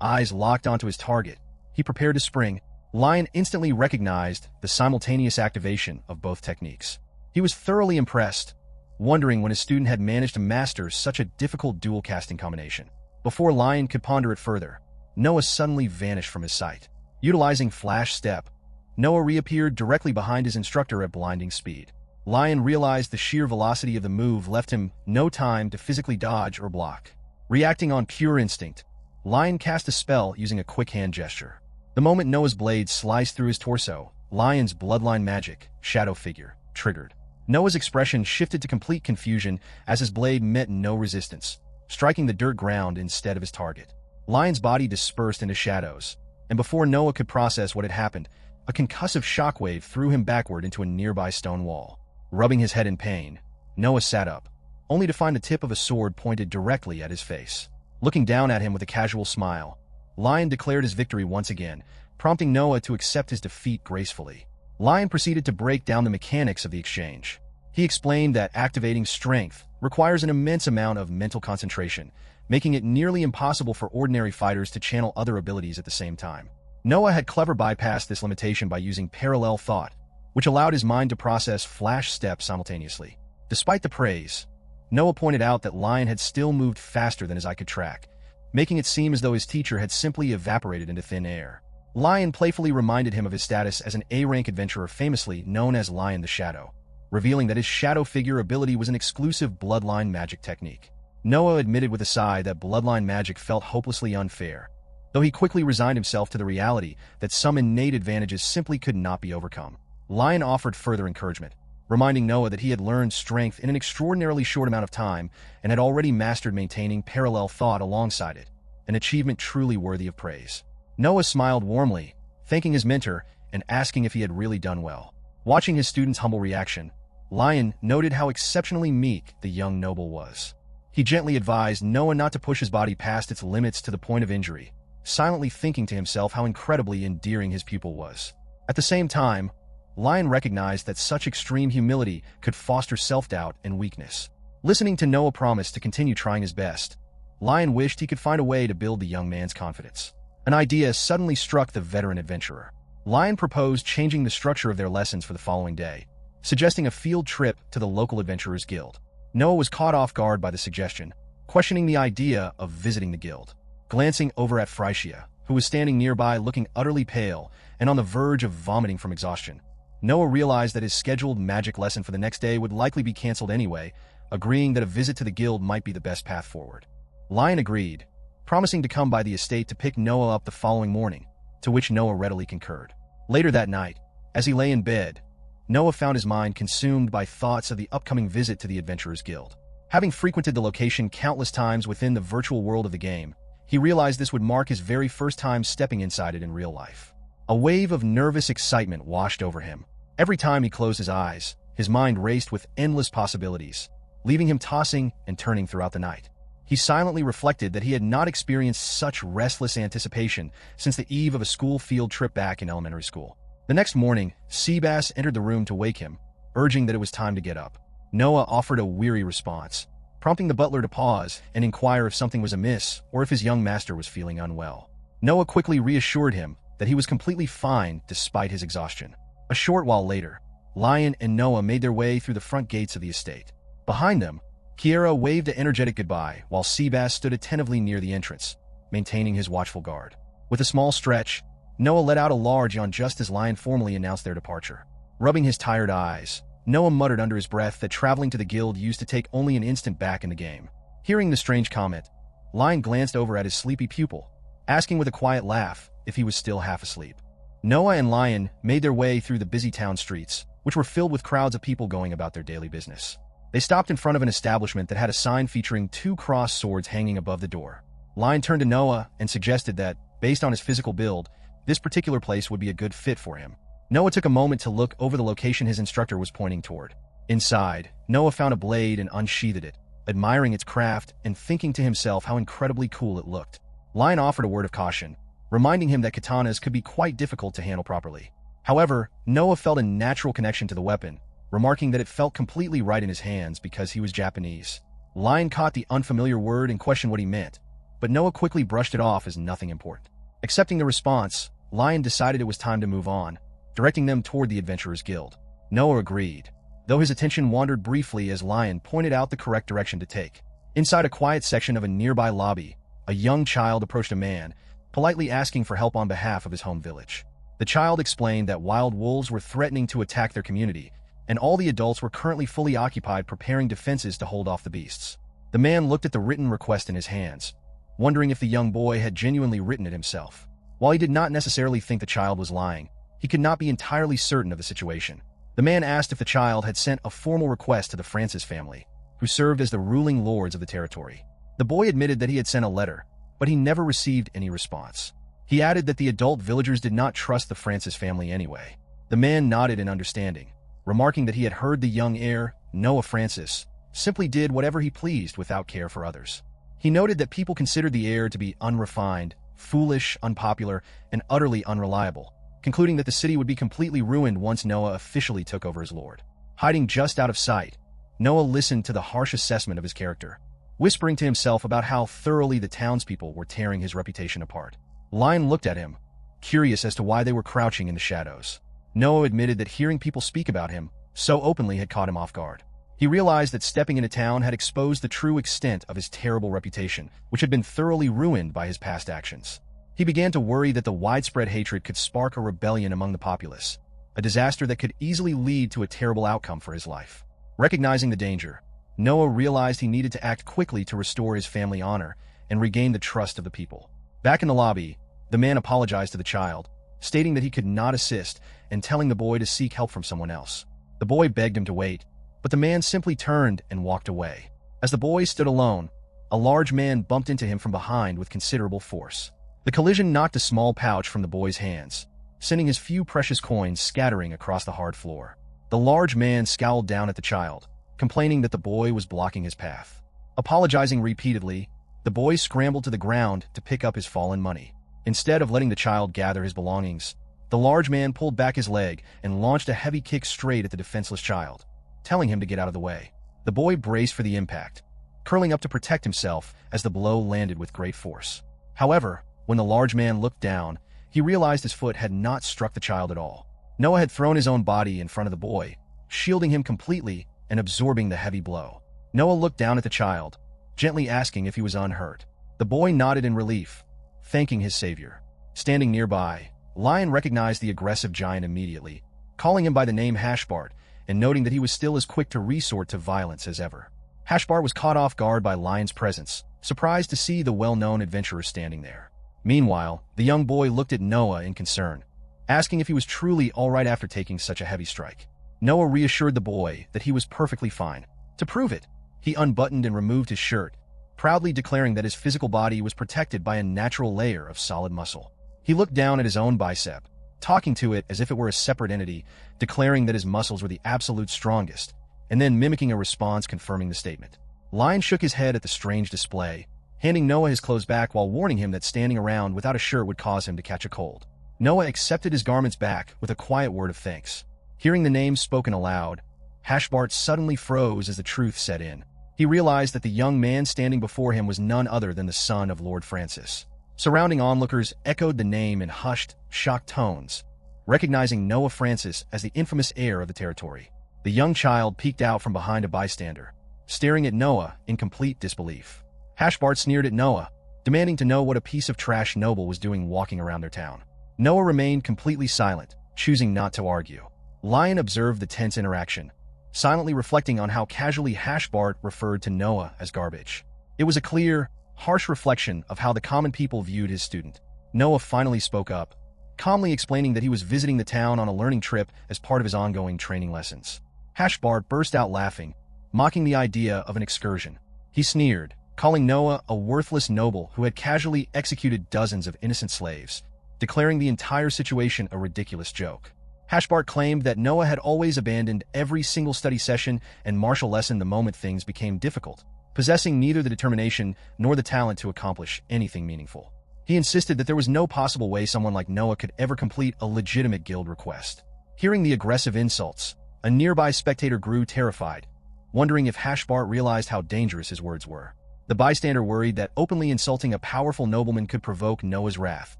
Eyes locked onto his target, he prepared to spring. Lion instantly recognized the simultaneous activation of both techniques. He was thoroughly impressed, wondering when his student had managed to master such a difficult dual casting combination. Before Lion could ponder it further, Noah suddenly vanished from his sight. Utilizing Flash Step, Noah reappeared directly behind his instructor at blinding speed. Lion realized the sheer velocity of the move left him no time to physically dodge or block. Reacting on pure instinct, Lion cast a spell using a quick hand gesture. The moment Noah's blade sliced through his torso, Lion's bloodline magic, shadow figure, triggered. Noah's expression shifted to complete confusion as his blade met no resistance, striking the dirt ground instead of his target. Lion's body dispersed into shadows, and before Noah could process what had happened, a concussive shockwave threw him backward into a nearby stone wall. Rubbing his head in pain, Noah sat up, only to find the tip of a sword pointed directly at his face. Looking down at him with a casual smile, Lion declared his victory once again, prompting Noah to accept his defeat gracefully. Lion proceeded to break down the mechanics of the exchange. He explained that activating strength requires an immense amount of mental concentration, making it nearly impossible for ordinary fighters to channel other abilities at the same time. Noah had clever bypassed this limitation by using parallel thought, which allowed his mind to process Flash Step simultaneously. Despite the praise, Noah pointed out that Lion had still moved faster than his eye could track, making it seem as though his teacher had simply evaporated into thin air. Lion playfully reminded him of his status as an A-rank adventurer famously known as Lion the Shadow, revealing that his shadow figure ability was an exclusive bloodline magic technique. Noah admitted with a sigh that bloodline magic felt hopelessly unfair, though he quickly resigned himself to the reality that some innate advantages simply could not be overcome. Lion offered further encouragement, reminding Noah that he had learned strength in an extraordinarily short amount of time and had already mastered maintaining parallel thought alongside it, an achievement truly worthy of praise. Noah smiled warmly, thanking his mentor and asking if he had really done well. Watching his student's humble reaction, Lion noted how exceptionally meek the young noble was. He gently advised Noah not to push his body past its limits to the point of injury, silently thinking to himself how incredibly endearing his pupil was. At the same time, Lion recognized that such extreme humility could foster self-doubt and weakness. Listening to Noah promise to continue trying his best, Lion wished he could find a way to build the young man's confidence. An idea suddenly struck the veteran adventurer. Lion proposed changing the structure of their lessons for the following day, suggesting a field trip to the local adventurers guild. Noah was caught off guard by the suggestion, questioning the idea of visiting the guild. Glancing over at Phrygia, who was standing nearby looking utterly pale and on the verge of vomiting from exhaustion, Noah realized that his scheduled magic lesson for the next day would likely be canceled anyway, agreeing that a visit to the guild might be the best path forward. Lion agreed, promising to come by the estate to pick Noah up the following morning, to which Noah readily concurred. Later that night, as he lay in bed, Noah found his mind consumed by thoughts of the upcoming visit to the Adventurers Guild. Having frequented the location countless times within the virtual world of the game, he realized this would mark his very first time stepping inside it in real life. A wave of nervous excitement washed over him. Every time he closed his eyes, his mind raced with endless possibilities, leaving him tossing and turning throughout the night. He silently reflected that he had not experienced such restless anticipation since the eve of a school field trip back in elementary school. The next morning, Seabass entered the room to wake him, urging that it was time to get up. Noah offered a weary response, prompting the butler to pause and inquire if something was amiss or if his young master was feeling unwell. Noah quickly reassured him that he was completely fine despite his exhaustion. A short while later, Lion and Noah made their way through the front gates of the estate. Behind them, Kiera waved an energetic goodbye while Seabass stood attentively near the entrance, maintaining his watchful guard. With a small stretch, Noah let out a large yawn just as Lion formally announced their departure. Rubbing his tired eyes, Noah muttered under his breath that traveling to the guild used to take only an instant back in the game. Hearing the strange comment, Lion glanced over at his sleepy pupil, asking with a quiet laugh if he was still half asleep. Noah and Lion made their way through the busy town streets, which were filled with crowds of people going about their daily business. They stopped in front of an establishment that had a sign featuring 2 crossed swords hanging above the door. Lion turned to Noah and suggested that, based on his physical build, this particular place would be a good fit for him. Noah took a moment to look over the location his instructor was pointing toward. Inside, Noah found a blade and unsheathed it, admiring its craft and thinking to himself how incredibly cool it looked. Lion offered a word of caution, reminding him that katanas could be quite difficult to handle properly. However, Noah felt a natural connection to the weapon, remarking that it felt completely right in his hands because he was Japanese. Lion caught the unfamiliar word and questioned what he meant, but Noah quickly brushed it off as nothing important. Accepting the response, Lion decided it was time to move on, directing them toward the Adventurers Guild. Noah agreed, though his attention wandered briefly as Lion pointed out the correct direction to take. Inside a quiet section of a nearby lobby, a young child approached a man, politely asking for help on behalf of his home village. The child explained that wild wolves were threatening to attack their community, and all the adults were currently fully occupied preparing defenses to hold off the beasts. The man looked at the written request in his hands, wondering if the young boy had genuinely written it himself. While he did not necessarily think the child was lying, he could not be entirely certain of the situation. The man asked if the child had sent a formal request to the Francis family, who served as the ruling lords of the territory. The boy admitted that he had sent a letter, but he never received any response. He added that the adult villagers did not trust the Francis family anyway. The man nodded in understanding, remarking that he had heard the young heir, Noah Francis, simply did whatever he pleased without care for others. He noted that people considered the heir to be unrefined, foolish, unpopular, and utterly unreliable, concluding that the city would be completely ruined once Noah officially took over as lord. Hiding just out of sight, Noah listened to the harsh assessment of his character, whispering to himself about how thoroughly the townspeople were tearing his reputation apart. Lion looked at him, curious as to why they were crouching in the shadows. Noah admitted that hearing people speak about him so openly had caught him off guard. He realized that stepping into town had exposed the true extent of his terrible reputation, which had been thoroughly ruined by his past actions. He began to worry that the widespread hatred could spark a rebellion among the populace, a disaster that could easily lead to a terrible outcome for his life. Recognizing the danger, Noah realized he needed to act quickly to restore his family honor and regain the trust of the people. Back in the lobby, the man apologized to the child, stating that he could not assist and telling the boy to seek help from someone else. The boy begged him to wait, but the man simply turned and walked away. As the boy stood alone, a large man bumped into him from behind with considerable force. The collision knocked a small pouch from the boy's hands, sending his few precious coins scattering across the hard floor. The large man scowled down at the child, complaining that the boy was blocking his path. Apologizing repeatedly, the boy scrambled to the ground to pick up his fallen money. Instead of letting the child gather his belongings, the large man pulled back his leg and launched a heavy kick straight at the defenseless child, telling him to get out of the way. The boy braced for the impact, curling up to protect himself as the blow landed with great force. However, when the large man looked down, he realized his foot had not struck the child at all. Noah had thrown his own body in front of the boy, shielding him completely and absorbing the heavy blow. Noah looked down at the child, gently asking if he was unhurt. The boy nodded in relief, thanking his savior. Standing nearby, Lion recognized the aggressive giant immediately, calling him by the name Hashbart, and noting that he was still as quick to resort to violence as ever. Hashbart was caught off guard by Lion's presence, surprised to see the well-known adventurer standing there. Meanwhile, the young boy looked at Noah in concern, asking if he was truly all right after taking such a heavy strike. Noah reassured the boy that he was perfectly fine. To prove it, he unbuttoned and removed his shirt, proudly declaring that his physical body was protected by a natural layer of solid muscle. He looked down at his own bicep, talking to it as if it were a separate entity, declaring that his muscles were the absolute strongest, and then mimicking a response confirming the statement. Lion shook his head at the strange display, handing Noah his clothes back while warning him that standing around without a shirt would cause him to catch a cold. Noah accepted his garments back with a quiet word of thanks. Hearing the name spoken aloud, Hashbart suddenly froze as the truth set in. He realized that the young man standing before him was none other than the son of Lord Francis. Surrounding onlookers echoed the name in hushed, shocked tones, recognizing Noah Francis as the infamous heir of the territory. The young child peeked out from behind a bystander, staring at Noah in complete disbelief. Hashbart sneered at Noah, demanding to know what a piece of trash noble was doing walking around their town. Noah remained completely silent, choosing not to argue. Lion observed the tense interaction, silently reflecting on how casually Hashbart referred to Noah as garbage. It was a clear, harsh reflection of how the common people viewed his student. Noah finally spoke up, calmly explaining that he was visiting the town on a learning trip as part of his ongoing training lessons. Hashbart burst out laughing, mocking the idea of an excursion. He sneered, calling Noah a worthless noble who had casually executed dozens of innocent slaves, declaring the entire situation a ridiculous joke. Hashbart claimed that Noah had always abandoned every single study session and martial lesson the moment things became difficult, possessing neither the determination nor the talent to accomplish anything meaningful. He insisted that there was no possible way someone like Noah could ever complete a legitimate guild request. Hearing the aggressive insults, a nearby spectator grew terrified, wondering if Hashbart realized how dangerous his words were. The bystander worried that openly insulting a powerful nobleman could provoke Noah's wrath,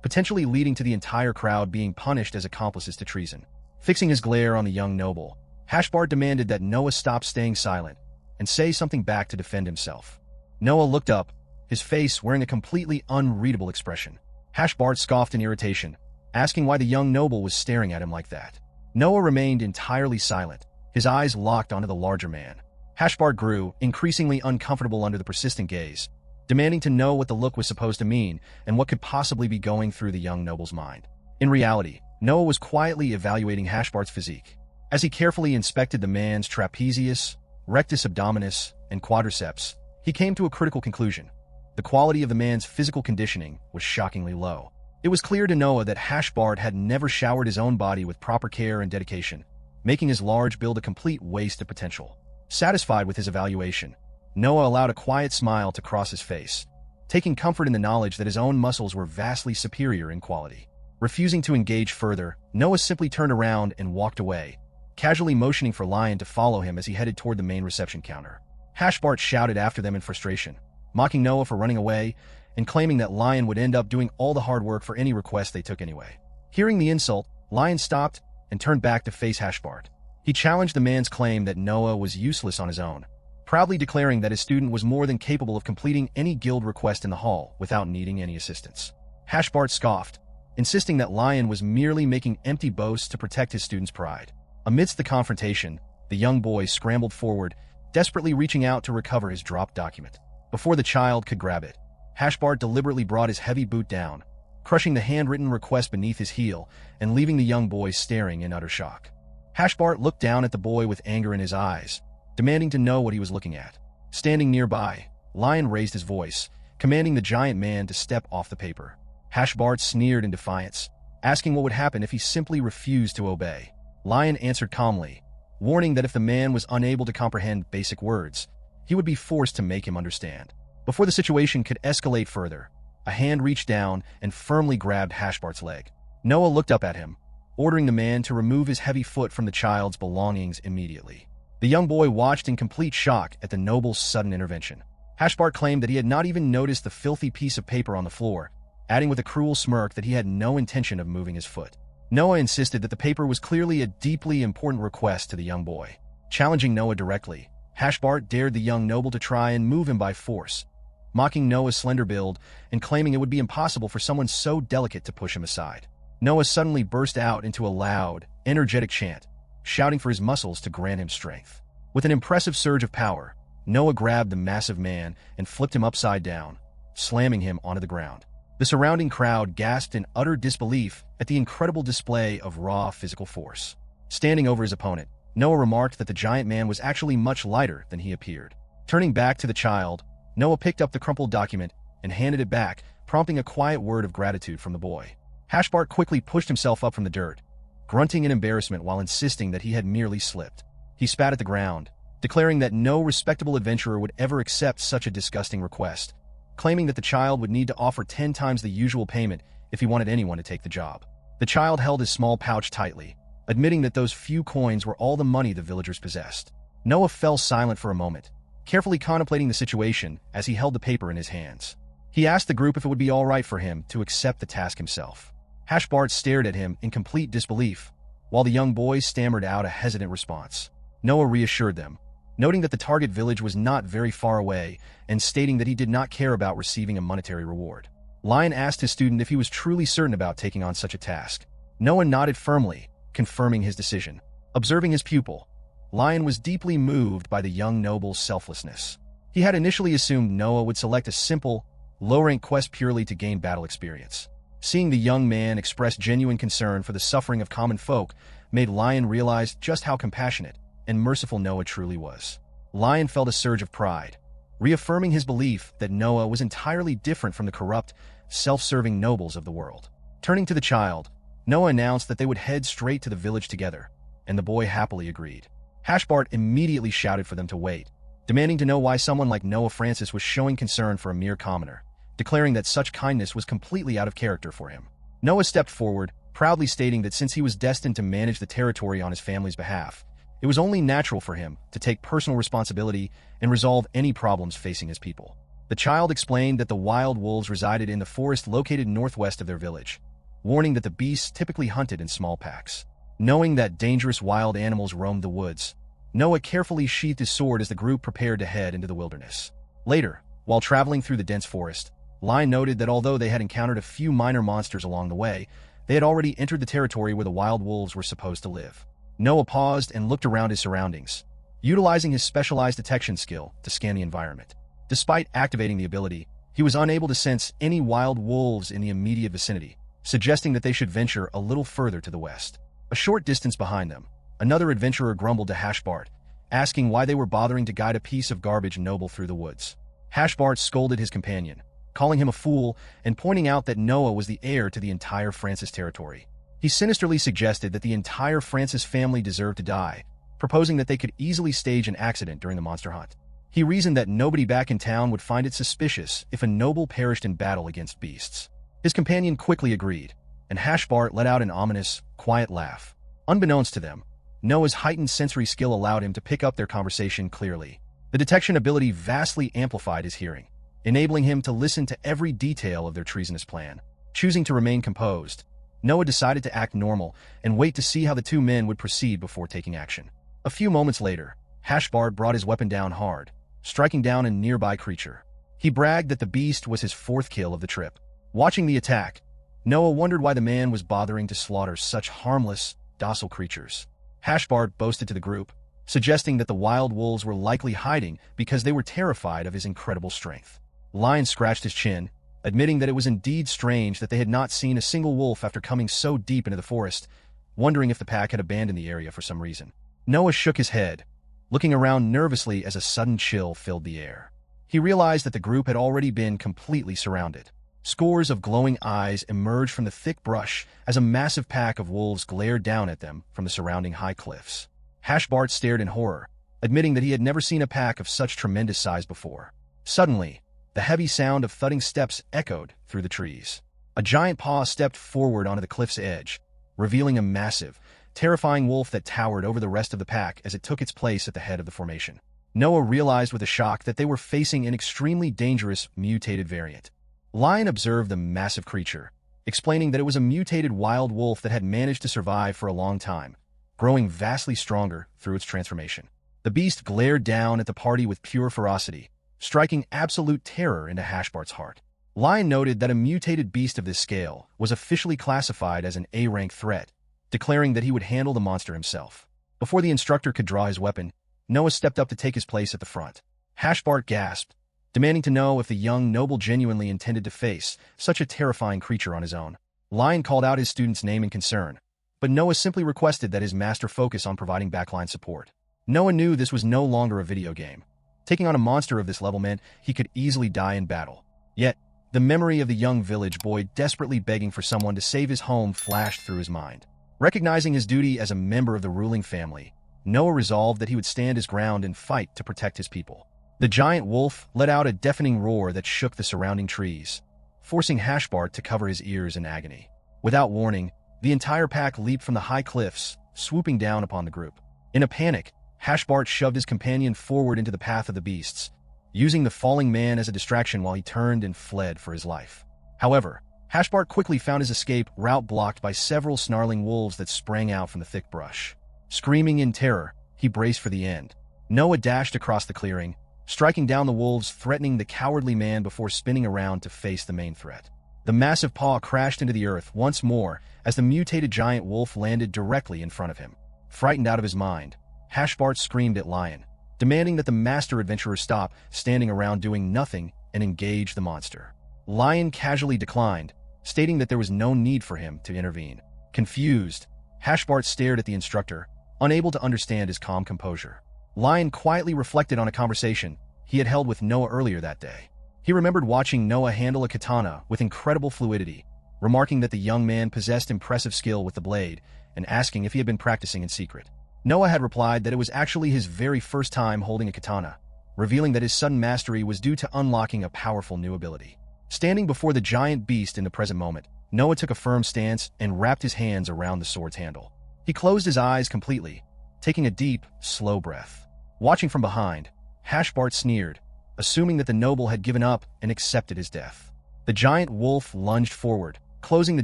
potentially leading to the entire crowd being punished as accomplices to treason. Fixing his glare on the young noble, Hashbart demanded that Noah stop staying silent and say something back to defend himself. Noah looked up, his face wearing a completely unreadable expression. Hashbart scoffed in irritation, asking why the young noble was staring at him like that. Noah remained entirely silent, his eyes locked onto the larger man. Hashbart grew increasingly uncomfortable under the persistent gaze, demanding to know what the look was supposed to mean and what could possibly be going through the young noble's mind. In reality, Noah was quietly evaluating Hashbart's physique. As he carefully inspected the man's trapezius, rectus abdominis, and quadriceps, he came to a critical conclusion. The quality of the man's physical conditioning was shockingly low. It was clear to Noah that Hashbart had never showered his own body with proper care and dedication, making his large build a complete waste of potential. Satisfied with his evaluation, Noah allowed a quiet smile to cross his face, taking comfort in the knowledge that his own muscles were vastly superior in quality. Refusing to engage further, Noah simply turned around and walked away, casually motioning for Lion to follow him as he headed toward the main reception counter. Hashbart shouted after them in frustration, mocking Noah for running away and claiming that Lion would end up doing all the hard work for any request they took anyway. Hearing the insult, Lion stopped and turned back to face Hashbart. He challenged the man's claim that Noah was useless on his own, proudly declaring that his student was more than capable of completing any guild request in the hall without needing any assistance. Hashbart scoffed, insisting that Lion was merely making empty boasts to protect his student's pride. Amidst the confrontation, the young boy scrambled forward, desperately reaching out to recover his dropped document. Before the child could grab it, Hashbart deliberately brought his heavy boot down, crushing the handwritten request beneath his heel and leaving the young boy staring in utter shock. Hashbart looked down at the boy with anger in his eyes, demanding to know what he was looking at. Standing nearby, Lion raised his voice, commanding the giant man to step off the paper. Hashbart sneered in defiance, asking what would happen if he simply refused to obey. Lion answered calmly, warning that if the man was unable to comprehend basic words, he would be forced to make him understand. Before the situation could escalate further, a hand reached down and firmly grabbed Hashbart's leg. Noah looked up at him, ordering the man to remove his heavy foot from the child's belongings immediately. The young boy watched in complete shock at the noble's sudden intervention. Hashbart claimed that he had not even noticed the filthy piece of paper on the floor, adding with a cruel smirk that he had no intention of moving his foot. Noah insisted that the paper was clearly a deeply important request to the young boy. Challenging Noah directly, Hashbart dared the young noble to try and move him by force, mocking Noah's slender build and claiming it would be impossible for someone so delicate to push him aside. Noah suddenly burst out into a loud, energetic chant, shouting for his muscles to grant him strength. With an impressive surge of power, Noah grabbed the massive man and flipped him upside down, slamming him onto the ground. The surrounding crowd gasped in utter disbelief at the incredible display of raw physical force. Standing over his opponent, Noah remarked that the giant man was actually much lighter than he appeared. Turning back to the child, Noah picked up the crumpled document and handed it back, prompting a quiet word of gratitude from the boy. Hashbart quickly pushed himself up from the dirt, grunting in embarrassment while insisting that he had merely slipped. He spat at the ground, declaring that no respectable adventurer would ever accept such a disgusting request, claiming that the child would need to offer 10 times the usual payment if he wanted anyone to take the job. The child held his small pouch tightly, admitting that those few coins were all the money the villagers possessed. Noah fell silent for a moment, carefully contemplating the situation as he held the paper in his hands. He asked the group if it would be all right for him to accept the task himself. Hashbart stared at him in complete disbelief, while the young boys stammered out a hesitant response. Noah reassured them, noting that the target village was not very far away and stating that he did not care about receiving a monetary reward. Lion asked his student if he was truly certain about taking on such a task. Noah nodded firmly, confirming his decision. Observing his pupil, Lion was deeply moved by the young noble's selflessness. He had initially assumed Noah would select a simple, low-rank quest purely to gain battle experience. Seeing the young man express genuine concern for the suffering of common folk made Lion realize just how compassionate and merciful Noah truly was. Lion felt a surge of pride, reaffirming his belief that Noah was entirely different from the corrupt, self-serving nobles of the world. Turning to the child, Noah announced that they would head straight to the village together, and the boy happily agreed. Hashbart immediately shouted for them to wait, demanding to know why someone like Noah Francis was showing concern for a mere commoner, declaring that such kindness was completely out of character for him. Noah stepped forward, proudly stating that since he was destined to manage the territory on his family's behalf, it was only natural for him to take personal responsibility and resolve any problems facing his people. The child explained that the wild wolves resided in the forest located northwest of their village, warning that the beasts typically hunted in small packs. Knowing that dangerous wild animals roamed the woods, Noah carefully sheathed his sword as the group prepared to head into the wilderness. Later, while traveling through the dense forest, Lion noted that although they had encountered a few minor monsters along the way, they had already entered the territory where the wild wolves were supposed to live. Noah paused and looked around his surroundings, utilizing his specialized detection skill to scan the environment. Despite activating the ability, he was unable to sense any wild wolves in the immediate vicinity, suggesting that they should venture a little further to the west. A short distance behind them, another adventurer grumbled to Hashbart, asking why they were bothering to guide a piece of garbage noble through the woods. Hashbart scolded his companion, calling him a fool and pointing out that Noah was the heir to the entire Francis territory. He sinisterly suggested that the entire Francis family deserved to die, proposing that they could easily stage an accident during the monster hunt. He reasoned that nobody back in town would find it suspicious if a noble perished in battle against beasts. His companion quickly agreed, and Hashbart let out an ominous, quiet laugh. Unbeknownst to them, Noah's heightened sensory skill allowed him to pick up their conversation clearly. The detection ability vastly amplified his hearing, enabling him to listen to every detail of their treasonous plan. Choosing to remain composed, Noah decided to act normal and wait to see how the two men would proceed before taking action. A few moments later, Hashbart brought his weapon down hard, striking down a nearby creature. He bragged that the beast was his fourth kill of the trip. Watching the attack, Noah wondered why the man was bothering to slaughter such harmless, docile creatures. Hashbart boasted to the group, suggesting that the wild wolves were likely hiding because they were terrified of his incredible strength. Lion scratched his chin, admitting that it was indeed strange that they had not seen a single wolf after coming so deep into the forest, wondering if the pack had abandoned the area for some reason. Noah shook his head, looking around nervously as a sudden chill filled the air. He realized that the group had already been completely surrounded. Scores of glowing eyes emerged from the thick brush as a massive pack of wolves glared down at them from the surrounding high cliffs. Hashbart stared in horror, admitting that he had never seen a pack of such tremendous size before. Suddenly, the heavy sound of thudding steps echoed through the trees. A giant paw stepped forward onto the cliff's edge, revealing a massive, terrifying wolf that towered over the rest of the pack as it took its place at the head of the formation. Noah realized with a shock that they were facing an extremely dangerous, mutated variant. Lion observed the massive creature, explaining that it was a mutated wild wolf that had managed to survive for a long time, growing vastly stronger through its transformation. The beast glared down at the party with pure ferocity, striking absolute terror into Hashbart's heart. Lion noted that a mutated beast of this scale was officially classified as an A-rank threat, declaring that he would handle the monster himself. Before the instructor could draw his weapon, Noah stepped up to take his place at the front. Hashbart gasped, demanding to know if the young noble genuinely intended to face such a terrifying creature on his own. Lion called out his student's name in concern, but Noah simply requested that his master focus on providing backline support. Noah knew this was no longer a video game. Taking on a monster of this level meant he could easily die in battle. Yet, the memory of the young village boy desperately begging for someone to save his home flashed through his mind. Recognizing his duty as a member of the ruling family, Noah resolved that he would stand his ground and fight to protect his people. The giant wolf let out a deafening roar that shook the surrounding trees, forcing Hashbart to cover his ears in agony. Without warning, the entire pack leaped from the high cliffs, swooping down upon the group. In a panic, Hashbart shoved his companion forward into the path of the beasts, using the falling man as a distraction while he turned and fled for his life. However, Hashbart quickly found his escape route blocked by several snarling wolves that sprang out from the thick brush. Screaming in terror, he braced for the end. Noah dashed across the clearing, striking down the wolves, threatening the cowardly man before spinning around to face the main threat. The massive paw crashed into the earth once more as the mutated giant wolf landed directly in front of him. Frightened out of his mind, Hashbart screamed at Lion, demanding that the master adventurer stop standing around doing nothing and engage the monster. Lion casually declined, stating that there was no need for him to intervene. Confused, Hashbart stared at the instructor, unable to understand his calm composure. Lion quietly reflected on a conversation he had held with Noah earlier that day. He remembered watching Noah handle a katana with incredible fluidity, remarking that the young man possessed impressive skill with the blade and asking if he had been practicing in secret. Noah had replied that it was actually his very first time holding a katana, revealing that his sudden mastery was due to unlocking a powerful new ability. Standing before the giant beast in the present moment, Noah took a firm stance and wrapped his hands around the sword's handle. He closed his eyes completely, taking a deep, slow breath. Watching from behind, Hashbart sneered, assuming that the noble had given up and accepted his death. The giant wolf lunged forward, closing the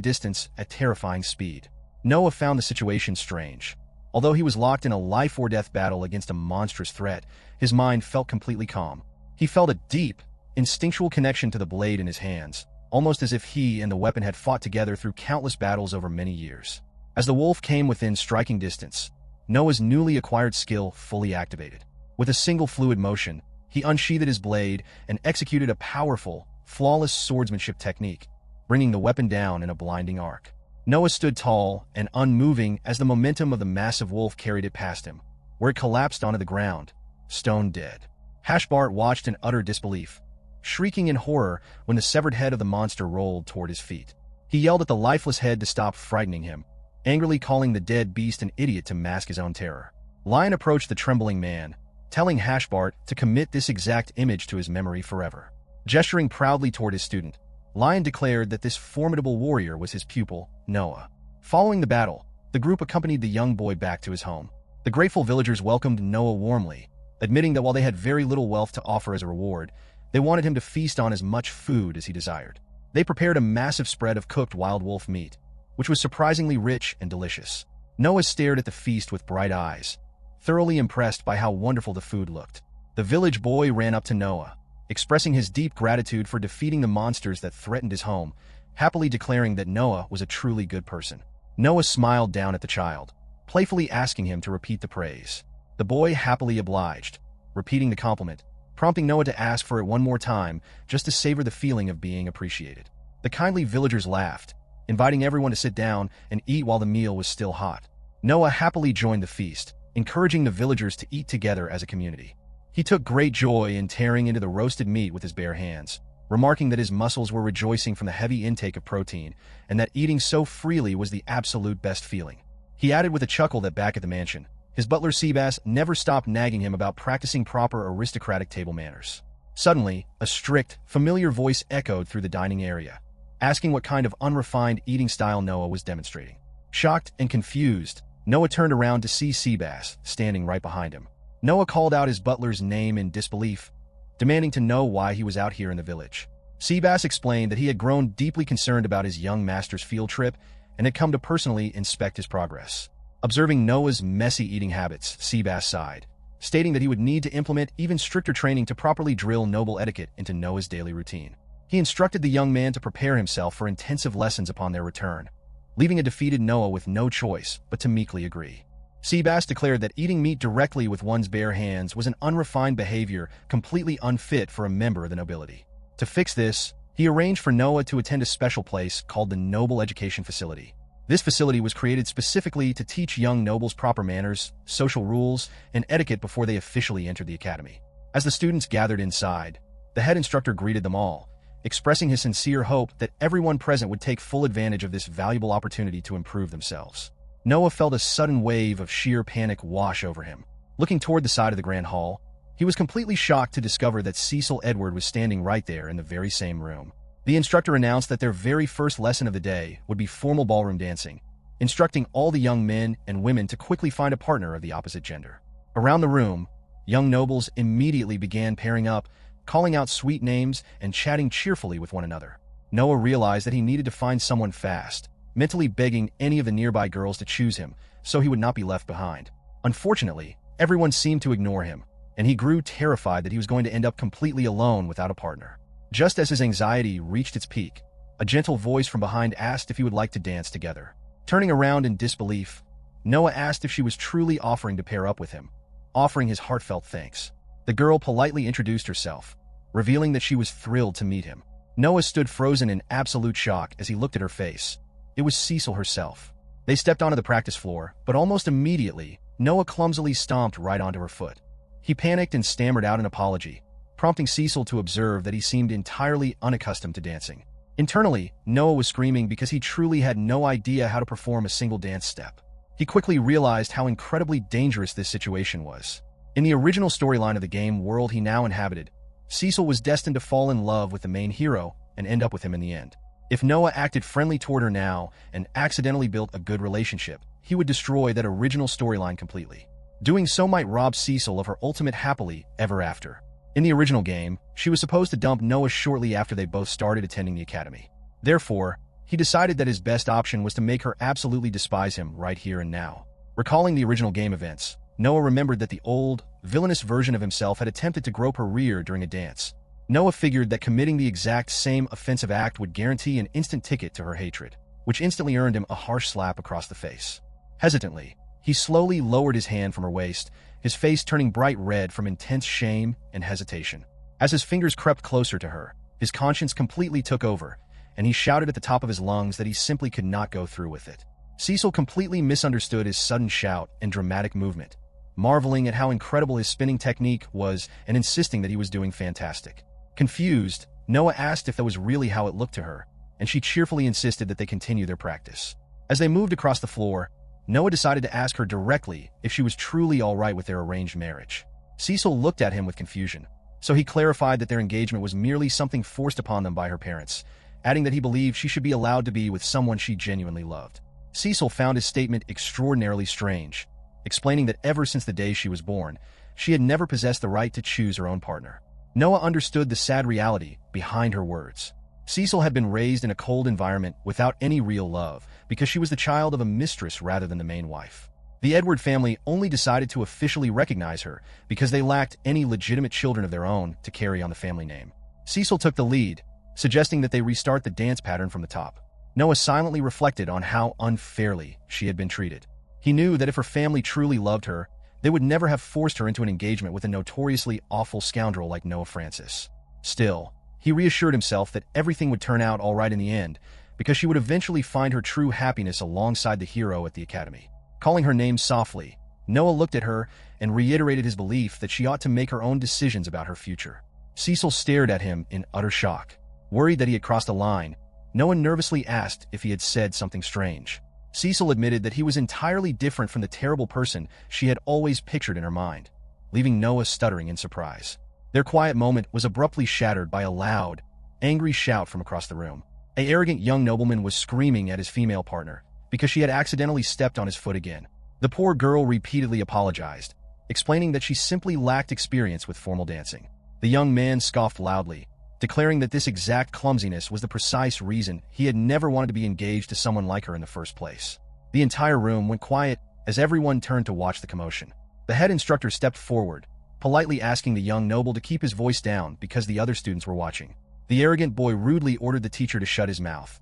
distance at terrifying speed. Noah found the situation strange. Although he was locked in a life-or-death battle against a monstrous threat, his mind felt completely calm. He felt a deep, instinctual connection to the blade in his hands, almost as if he and the weapon had fought together through countless battles over many years. As the wolf came within striking distance, Noah's newly acquired skill fully activated. With a single fluid motion, he unsheathed his blade and executed a powerful, flawless swordsmanship technique, bringing the weapon down in a blinding arc. Noah stood tall and unmoving as the momentum of the massive wolf carried it past him, where it collapsed onto the ground, stone dead. Hashbart watched in utter disbelief, shrieking in horror when the severed head of the monster rolled toward his feet. He yelled at the lifeless head to stop frightening him, angrily calling the dead beast an idiot to mask his own terror. Lion approached the trembling man, telling Hashbart to commit this exact image to his memory forever. Gesturing proudly toward his student, Lion declared that this formidable warrior was his pupil, Noah. Following the battle, the group accompanied the young boy back to his home. The grateful villagers welcomed Noah warmly, admitting that while they had very little wealth to offer as a reward, they wanted him to feast on as much food as he desired. They prepared a massive spread of cooked wild wolf meat, which was surprisingly rich and delicious. Noah stared at the feast with bright eyes, thoroughly impressed by how wonderful the food looked. The village boy ran up to Noah, expressing his deep gratitude for defeating the monsters that threatened his home, happily declaring that Noah was a truly good person. Noah smiled down at the child, playfully asking him to repeat the praise. The boy happily obliged, repeating the compliment, prompting Noah to ask for it one more time just to savor the feeling of being appreciated. The kindly villagers laughed, inviting everyone to sit down and eat while the meal was still hot. Noah happily joined the feast, encouraging the villagers to eat together as a community. He took great joy in tearing into the roasted meat with his bare hands, remarking that his muscles were rejoicing from the heavy intake of protein and that eating so freely was the absolute best feeling. He added with a chuckle that back at the mansion, his butler Seabass never stopped nagging him about practicing proper aristocratic table manners. Suddenly, a strict, familiar voice echoed through the dining area, asking what kind of unrefined eating style Noah was demonstrating. Shocked and confused, Noah turned around to see Seabass standing right behind him. Noah called out his butler's name in disbelief, demanding to know why he was out here in the village. Seabass explained that he had grown deeply concerned about his young master's field trip and had come to personally inspect his progress. Observing Noah's messy eating habits, Seabass sighed, stating that he would need to implement even stricter training to properly drill noble etiquette into Noah's daily routine. He instructed the young man to prepare himself for intensive lessons upon their return, leaving a defeated Noah with no choice but to meekly agree. Seabass declared that eating meat directly with one's bare hands was an unrefined behavior completely unfit for a member of the nobility. To fix this, he arranged for Noah to attend a special place called the Noble Education Facility. This facility was created specifically to teach young nobles proper manners, social rules, and etiquette before they officially entered the academy. As the students gathered inside, the head instructor greeted them all, expressing his sincere hope that everyone present would take full advantage of this valuable opportunity to improve themselves. Noah felt a sudden wave of sheer panic wash over him. Looking toward the side of the grand hall, he was completely shocked to discover that Cecil Edward was standing right there in the very same room. The instructor announced that their very first lesson of the day would be formal ballroom dancing, instructing all the young men and women to quickly find a partner of the opposite gender. Around the room, young nobles immediately began pairing up, calling out sweet names and chatting cheerfully with one another. Noah realized that he needed to find someone fast, mentally begging any of the nearby girls to choose him so he would not be left behind. Unfortunately, everyone seemed to ignore him, and he grew terrified that he was going to end up completely alone without a partner. Just as his anxiety reached its peak, a gentle voice from behind asked if he would like to dance together. Turning around in disbelief, Noah asked if she was truly offering to pair up with him, offering his heartfelt thanks. The girl politely introduced herself, revealing that she was thrilled to meet him. Noah stood frozen in absolute shock as he looked at her face. It was Cecil herself. They stepped onto the practice floor, but almost immediately, Noah clumsily stomped right onto her foot. He panicked and stammered out an apology, prompting Cecil to observe that he seemed entirely unaccustomed to dancing. Internally, Noah was screaming because he truly had no idea how to perform a single dance step. He quickly realized how incredibly dangerous this situation was. In the original storyline of the game world he now inhabited, Cecil was destined to fall in love with the main hero and end up with him in the end. If Noah acted friendly toward her now and accidentally built a good relationship, he would destroy that original storyline completely. Doing so might rob Cecil of her ultimate happily ever after. In the original game, she was supposed to dump Noah shortly after they both started attending the academy. Therefore, he decided that his best option was to make her absolutely despise him right here and now. Recalling the original game events, Noah remembered that the old, villainous version of himself had attempted to grope her rear during a dance. Noah figured that committing the exact same offensive act would guarantee an instant ticket to her hatred, which instantly earned him a harsh slap across the face. Hesitantly, he slowly lowered his hand from her waist, his face turning bright red from intense shame and hesitation. As his fingers crept closer to her, his conscience completely took over, and he shouted at the top of his lungs that he simply could not go through with it. Cecil completely misunderstood his sudden shout and dramatic movement, marveling at how incredible his spinning technique was and insisting that he was doing fantastic. Confused, Noah asked if that was really how it looked to her, and she cheerfully insisted that they continue their practice. As they moved across the floor, Noah decided to ask her directly if she was truly all right with their arranged marriage. Cecil looked at him with confusion, so he clarified that their engagement was merely something forced upon them by her parents, adding that he believed she should be allowed to be with someone she genuinely loved. Cecil found his statement extraordinarily strange, explaining that ever since the day she was born, she had never possessed the right to choose her own partner. Noah understood the sad reality behind her words. Cecil had been raised in a cold environment without any real love because she was the child of a mistress rather than the main wife. The Edward family only decided to officially recognize her because they lacked any legitimate children of their own to carry on the family name. Cecil took the lead, suggesting that they restart the dance pattern from the top. Noah silently reflected on how unfairly she had been treated. He knew that if her family truly loved her, they would never have forced her into an engagement with a notoriously awful scoundrel like Noah Francis. Still, he reassured himself that everything would turn out all right in the end, because she would eventually find her true happiness alongside the hero at the academy. Calling her name softly, Noah looked at her and reiterated his belief that she ought to make her own decisions about her future. Cecil stared at him in utter shock. Worried that he had crossed a line, Noah nervously asked if he had said something strange. Cecil admitted that he was entirely different from the terrible person she had always pictured in her mind, leaving Noah stuttering in surprise. Their quiet moment was abruptly shattered by a loud, angry shout from across the room. An arrogant young nobleman was screaming at his female partner because she had accidentally stepped on his foot again. The poor girl repeatedly apologized, explaining that she simply lacked experience with formal dancing. The young man scoffed loudly, declaring that this exact clumsiness was the precise reason he had never wanted to be engaged to someone like her in the first place. The entire room went quiet as everyone turned to watch the commotion. The head instructor stepped forward, politely asking the young noble to keep his voice down because the other students were watching. The arrogant boy rudely ordered the teacher to shut his mouth,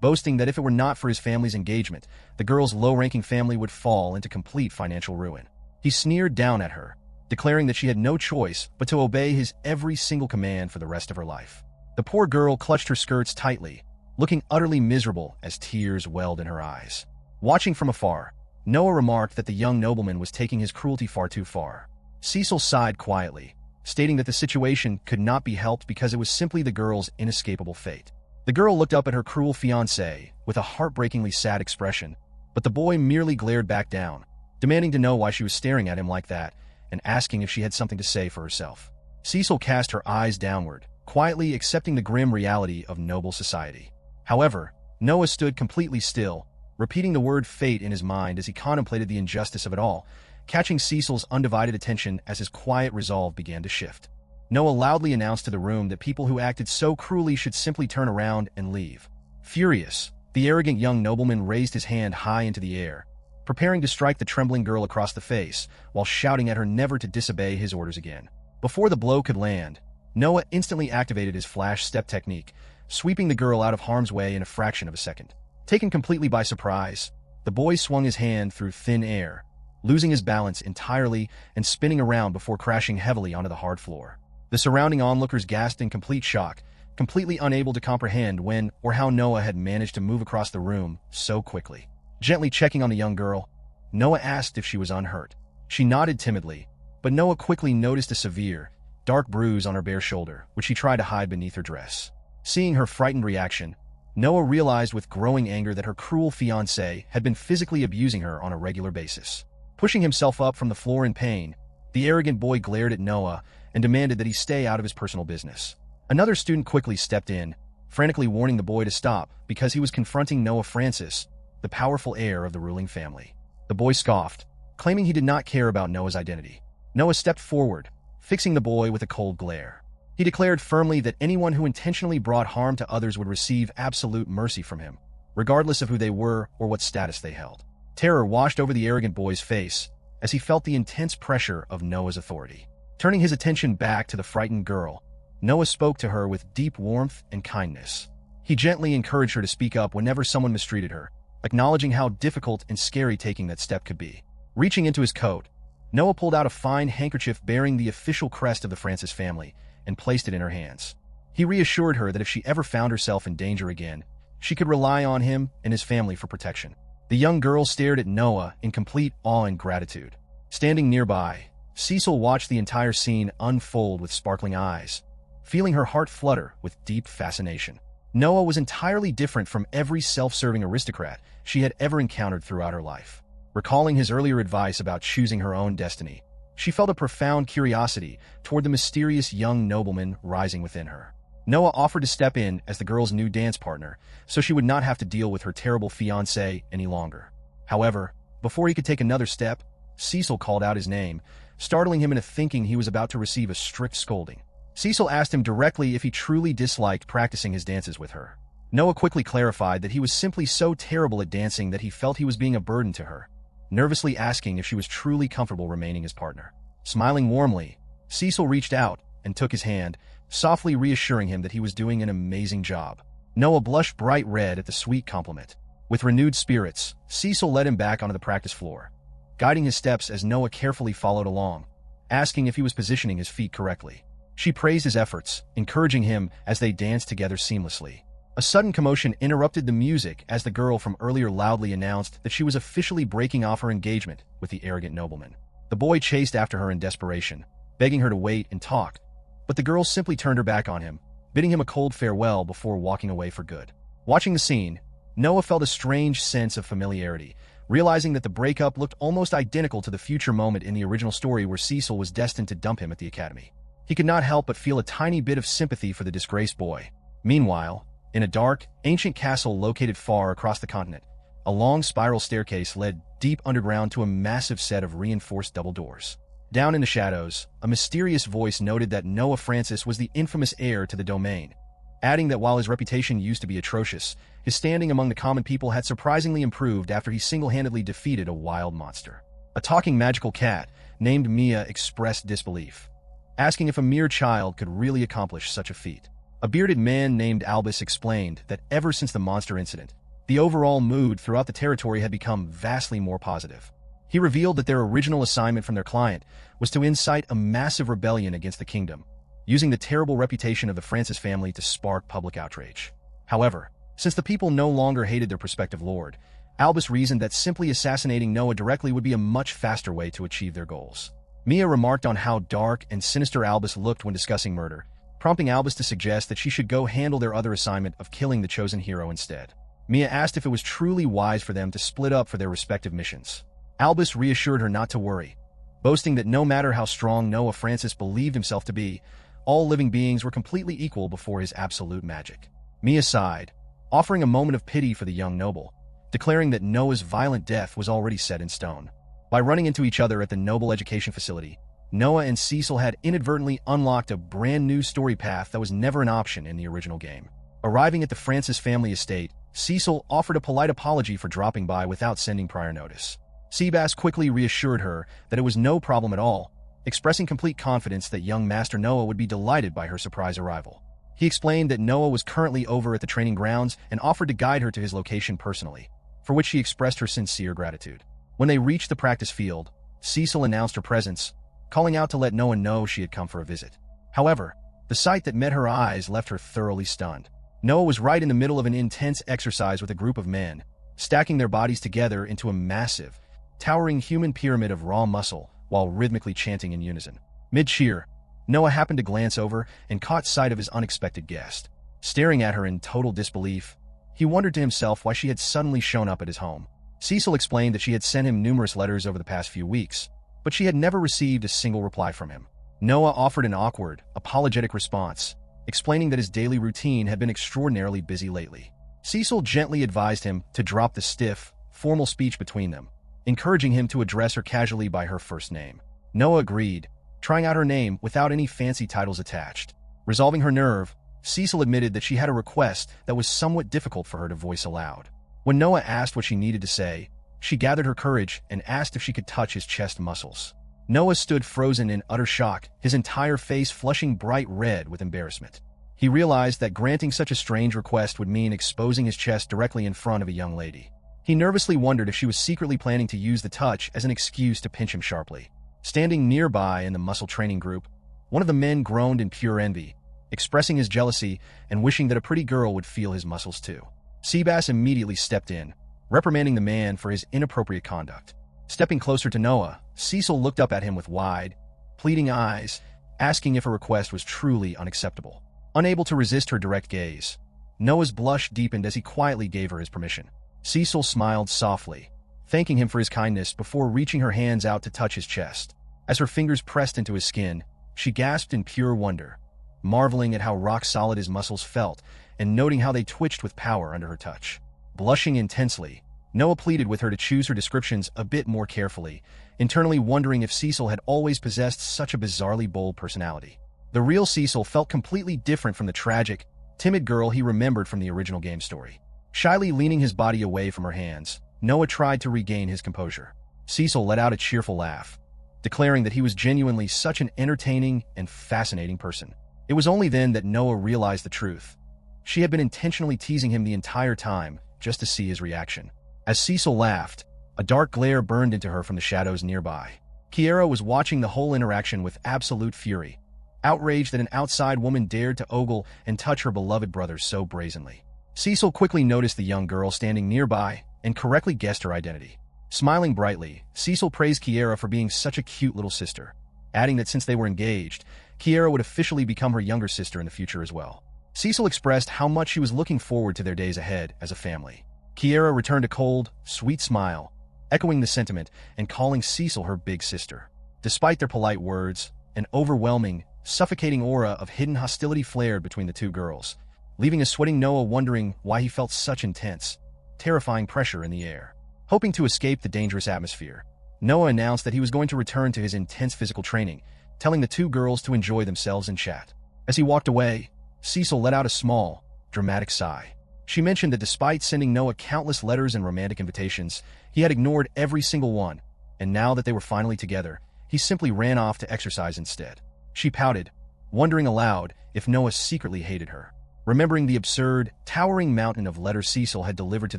boasting that if it were not for his family's engagement, the girl's low-ranking family would fall into complete financial ruin. He sneered down at her, declaring that she had no choice but to obey his every single command for the rest of her life. The poor girl clutched her skirts tightly, looking utterly miserable as tears welled in her eyes. Watching from afar, Noah remarked that the young nobleman was taking his cruelty far too far. Cecil sighed quietly, stating that the situation could not be helped because it was simply the girl's inescapable fate. The girl looked up at her cruel fiancé with a heartbreakingly sad expression, but the boy merely glared back down, demanding to know why she was staring at him like that and asking if she had something to say for herself. Cecil cast her eyes downward, quietly accepting the grim reality of noble society. However, Noah stood completely still, repeating the word fate in his mind as he contemplated the injustice of it all, catching Cecil's undivided attention as his quiet resolve began to shift. Noah loudly announced to the room that people who acted so cruelly should simply turn around and leave. Furious, the arrogant young nobleman raised his hand high into the air, preparing to strike the trembling girl across the face, while shouting at her never to disobey his orders again. Before the blow could land, Noah instantly activated his flash step technique, sweeping the girl out of harm's way in a fraction of a second. Taken completely by surprise, the boy swung his hand through thin air, losing his balance entirely and spinning around before crashing heavily onto the hard floor. The surrounding onlookers gasped in complete shock, completely unable to comprehend when or how Noah had managed to move across the room so quickly. Gently checking on the young girl, Noah asked if she was unhurt. She nodded timidly, but Noah quickly noticed a severe, dark bruise on her bare shoulder, which she tried to hide beneath her dress. Seeing her frightened reaction, Noah realized with growing anger that her cruel fiancé had been physically abusing her on a regular basis. Pushing himself up from the floor in pain, the arrogant boy glared at Noah and demanded that he stay out of his personal business. Another student quickly stepped in, frantically warning the boy to stop because he was confronting Noah Francis, the powerful heir of the ruling family. The boy scoffed, claiming he did not care about Noah's identity. Noah stepped forward, fixing the boy with a cold glare. He declared firmly that anyone who intentionally brought harm to others would receive absolute mercy from him, regardless of who they were or what status they held. Terror washed over the arrogant boy's face as he felt the intense pressure of Noah's authority. Turning his attention back to the frightened girl, Noah spoke to her with deep warmth and kindness. He gently encouraged her to speak up whenever someone mistreated her, acknowledging how difficult and scary taking that step could be. Reaching into his coat, Noah pulled out a fine handkerchief bearing the official crest of the Francis family and placed it in her hands. He reassured her that if she ever found herself in danger again, she could rely on him and his family for protection. The young girl stared at Noah in complete awe and gratitude. Standing nearby, Cecil watched the entire scene unfold with sparkling eyes, feeling her heart flutter with deep fascination. Noah was entirely different from every self-serving aristocrat she had ever encountered throughout her life. Recalling his earlier advice about choosing her own destiny, she felt a profound curiosity toward the mysterious young nobleman rising within her. Noah offered to step in as the girl's new dance partner, so she would not have to deal with her terrible fiancé any longer. However, before he could take another step, Cecil called out his name, startling him into thinking he was about to receive a strict scolding. Cecil asked him directly if he truly disliked practicing his dances with her. Noah quickly clarified that he was simply so terrible at dancing that he felt he was being a burden to her, nervously asking if she was truly comfortable remaining his partner. Smiling warmly, Cecil reached out and took his hand, softly reassuring him that he was doing an amazing job. Noah blushed bright red at the sweet compliment. With renewed spirits, Cecil led him back onto the practice floor, guiding his steps as Noah carefully followed along, asking if he was positioning his feet correctly. She praised his efforts, encouraging him as they danced together seamlessly. A sudden commotion interrupted the music as the girl from earlier loudly announced that she was officially breaking off her engagement with the arrogant nobleman. The boy chased after her in desperation, begging her to wait and talk, but the girl simply turned her back on him, bidding him a cold farewell before walking away for good. Watching the scene, Noah felt a strange sense of familiarity, realizing that the breakup looked almost identical to the future moment in the original story where Cecil was destined to dump him at the academy. He could not help but feel a tiny bit of sympathy for the disgraced boy. Meanwhile, in a dark, ancient castle located far across the continent, a long spiral staircase led deep underground to a massive set of reinforced double doors. Down in the shadows, a mysterious voice noted that Noah Francis was the infamous heir to the domain, adding that while his reputation used to be atrocious, his standing among the common people had surprisingly improved after he single-handedly defeated a wild monster. A talking magical cat named Mia expressed disbelief, asking if a mere child could really accomplish such a feat. A bearded man named Albus explained that ever since the monster incident, the overall mood throughout the territory had become vastly more positive. He revealed that their original assignment from their client was to incite a massive rebellion against the kingdom, using the terrible reputation of the Francis family to spark public outrage. However, since the people no longer hated their prospective lord, Albus reasoned that simply assassinating Noah directly would be a much faster way to achieve their goals. Mia remarked on how dark and sinister Albus looked when discussing murder, prompting Albus to suggest that she should go handle their other assignment of killing the chosen hero instead. Mia asked if it was truly wise for them to split up for their respective missions. Albus reassured her not to worry, boasting that no matter how strong Noah Francis believed himself to be, all living beings were completely equal before his absolute magic. Mia sighed, offering a moment of pity for the young noble, declaring that Noah's violent death was already set in stone. By running into each other at the Noble Education Facility, Noah and Cecil had inadvertently unlocked a brand new story path that was never an option in the original game. Arriving at the Francis family estate, Cecil offered a polite apology for dropping by without sending prior notice. Seabass quickly reassured her that it was no problem at all, expressing complete confidence that young Master Noah would be delighted by her surprise arrival. He explained that Noah was currently over at the training grounds and offered to guide her to his location personally, for which she expressed her sincere gratitude. When they reached the practice field, Cecil announced her presence, calling out to let Noah know she had come for a visit. However, the sight that met her eyes left her thoroughly stunned. Noah was right in the middle of an intense exercise with a group of men, stacking their bodies together into a massive, towering human pyramid of raw muscle while rhythmically chanting in unison. Mid-cheer, Noah happened to glance over and caught sight of his unexpected guest. Staring at her in total disbelief, he wondered to himself why she had suddenly shown up at his home. Cecil explained that she had sent him numerous letters over the past few weeks, but she had never received a single reply from him. Noah offered an awkward, apologetic response, explaining that his daily routine had been extraordinarily busy lately. Cecil gently advised him to drop the stiff, formal speech between them, encouraging him to address her casually by her first name. Noah agreed, trying out her name without any fancy titles attached. Resolving her nerve, Cecil admitted that she had a request that was somewhat difficult for her to voice aloud. When Noah asked what she needed to say, she gathered her courage and asked if she could touch his chest muscles. Noah stood frozen in utter shock, his entire face flushing bright red with embarrassment. He realized that granting such a strange request would mean exposing his chest directly in front of a young lady. He nervously wondered if she was secretly planning to use the touch as an excuse to pinch him sharply. Standing nearby in the muscle training group, one of the men groaned in pure envy, expressing his jealousy and wishing that a pretty girl would feel his muscles too. Seabass immediately stepped in, reprimanding the man for his inappropriate conduct. Stepping closer to Noah, Cecil looked up at him with wide, pleading eyes, asking if her request was truly unacceptable. Unable to resist her direct gaze, Noah's blush deepened as he quietly gave her his permission. Cecil smiled softly, thanking him for his kindness before reaching her hands out to touch his chest. As her fingers pressed into his skin, she gasped in pure wonder, marveling at how rock-solid his muscles felt and noting how they twitched with power under her touch. Blushing intensely, Noah pleaded with her to choose her descriptions a bit more carefully, internally wondering if Cecil had always possessed such a bizarrely bold personality. The real Cecil felt completely different from the tragic, timid girl he remembered from the original game story. Shyly leaning his body away from her hands, Noah tried to regain his composure. Cecil let out a cheerful laugh, declaring that he was genuinely such an entertaining and fascinating person. It was only then that Noah realized the truth. She had been intentionally teasing him the entire time, just to see his reaction. As Cecil laughed, a dark glare burned into her from the shadows nearby. Kiera was watching the whole interaction with absolute fury, outraged that an outside woman dared to ogle and touch her beloved brother so brazenly. Cecil quickly noticed the young girl standing nearby and correctly guessed her identity. Smiling brightly, Cecil praised Kiera for being such a cute little sister, adding that since they were engaged, Kiera would officially become her younger sister in the future as well. Cecil expressed how much she was looking forward to their days ahead as a family. Kiera returned a cold, sweet smile, echoing the sentiment and calling Cecil her big sister. Despite their polite words, an overwhelming, suffocating aura of hidden hostility flared between the two girls, leaving a sweating Noah wondering why he felt such intense, terrifying pressure in the air. Hoping to escape the dangerous atmosphere, Noah announced that he was going to return to his intense physical training, telling the two girls to enjoy themselves and chat. As he walked away, Cecil let out a small, dramatic sigh. She mentioned that despite sending Noah countless letters and romantic invitations, he had ignored every single one, and now that they were finally together, he simply ran off to exercise instead. She pouted, wondering aloud if Noah secretly hated her. Remembering the absurd, towering mountain of letters Cecil had delivered to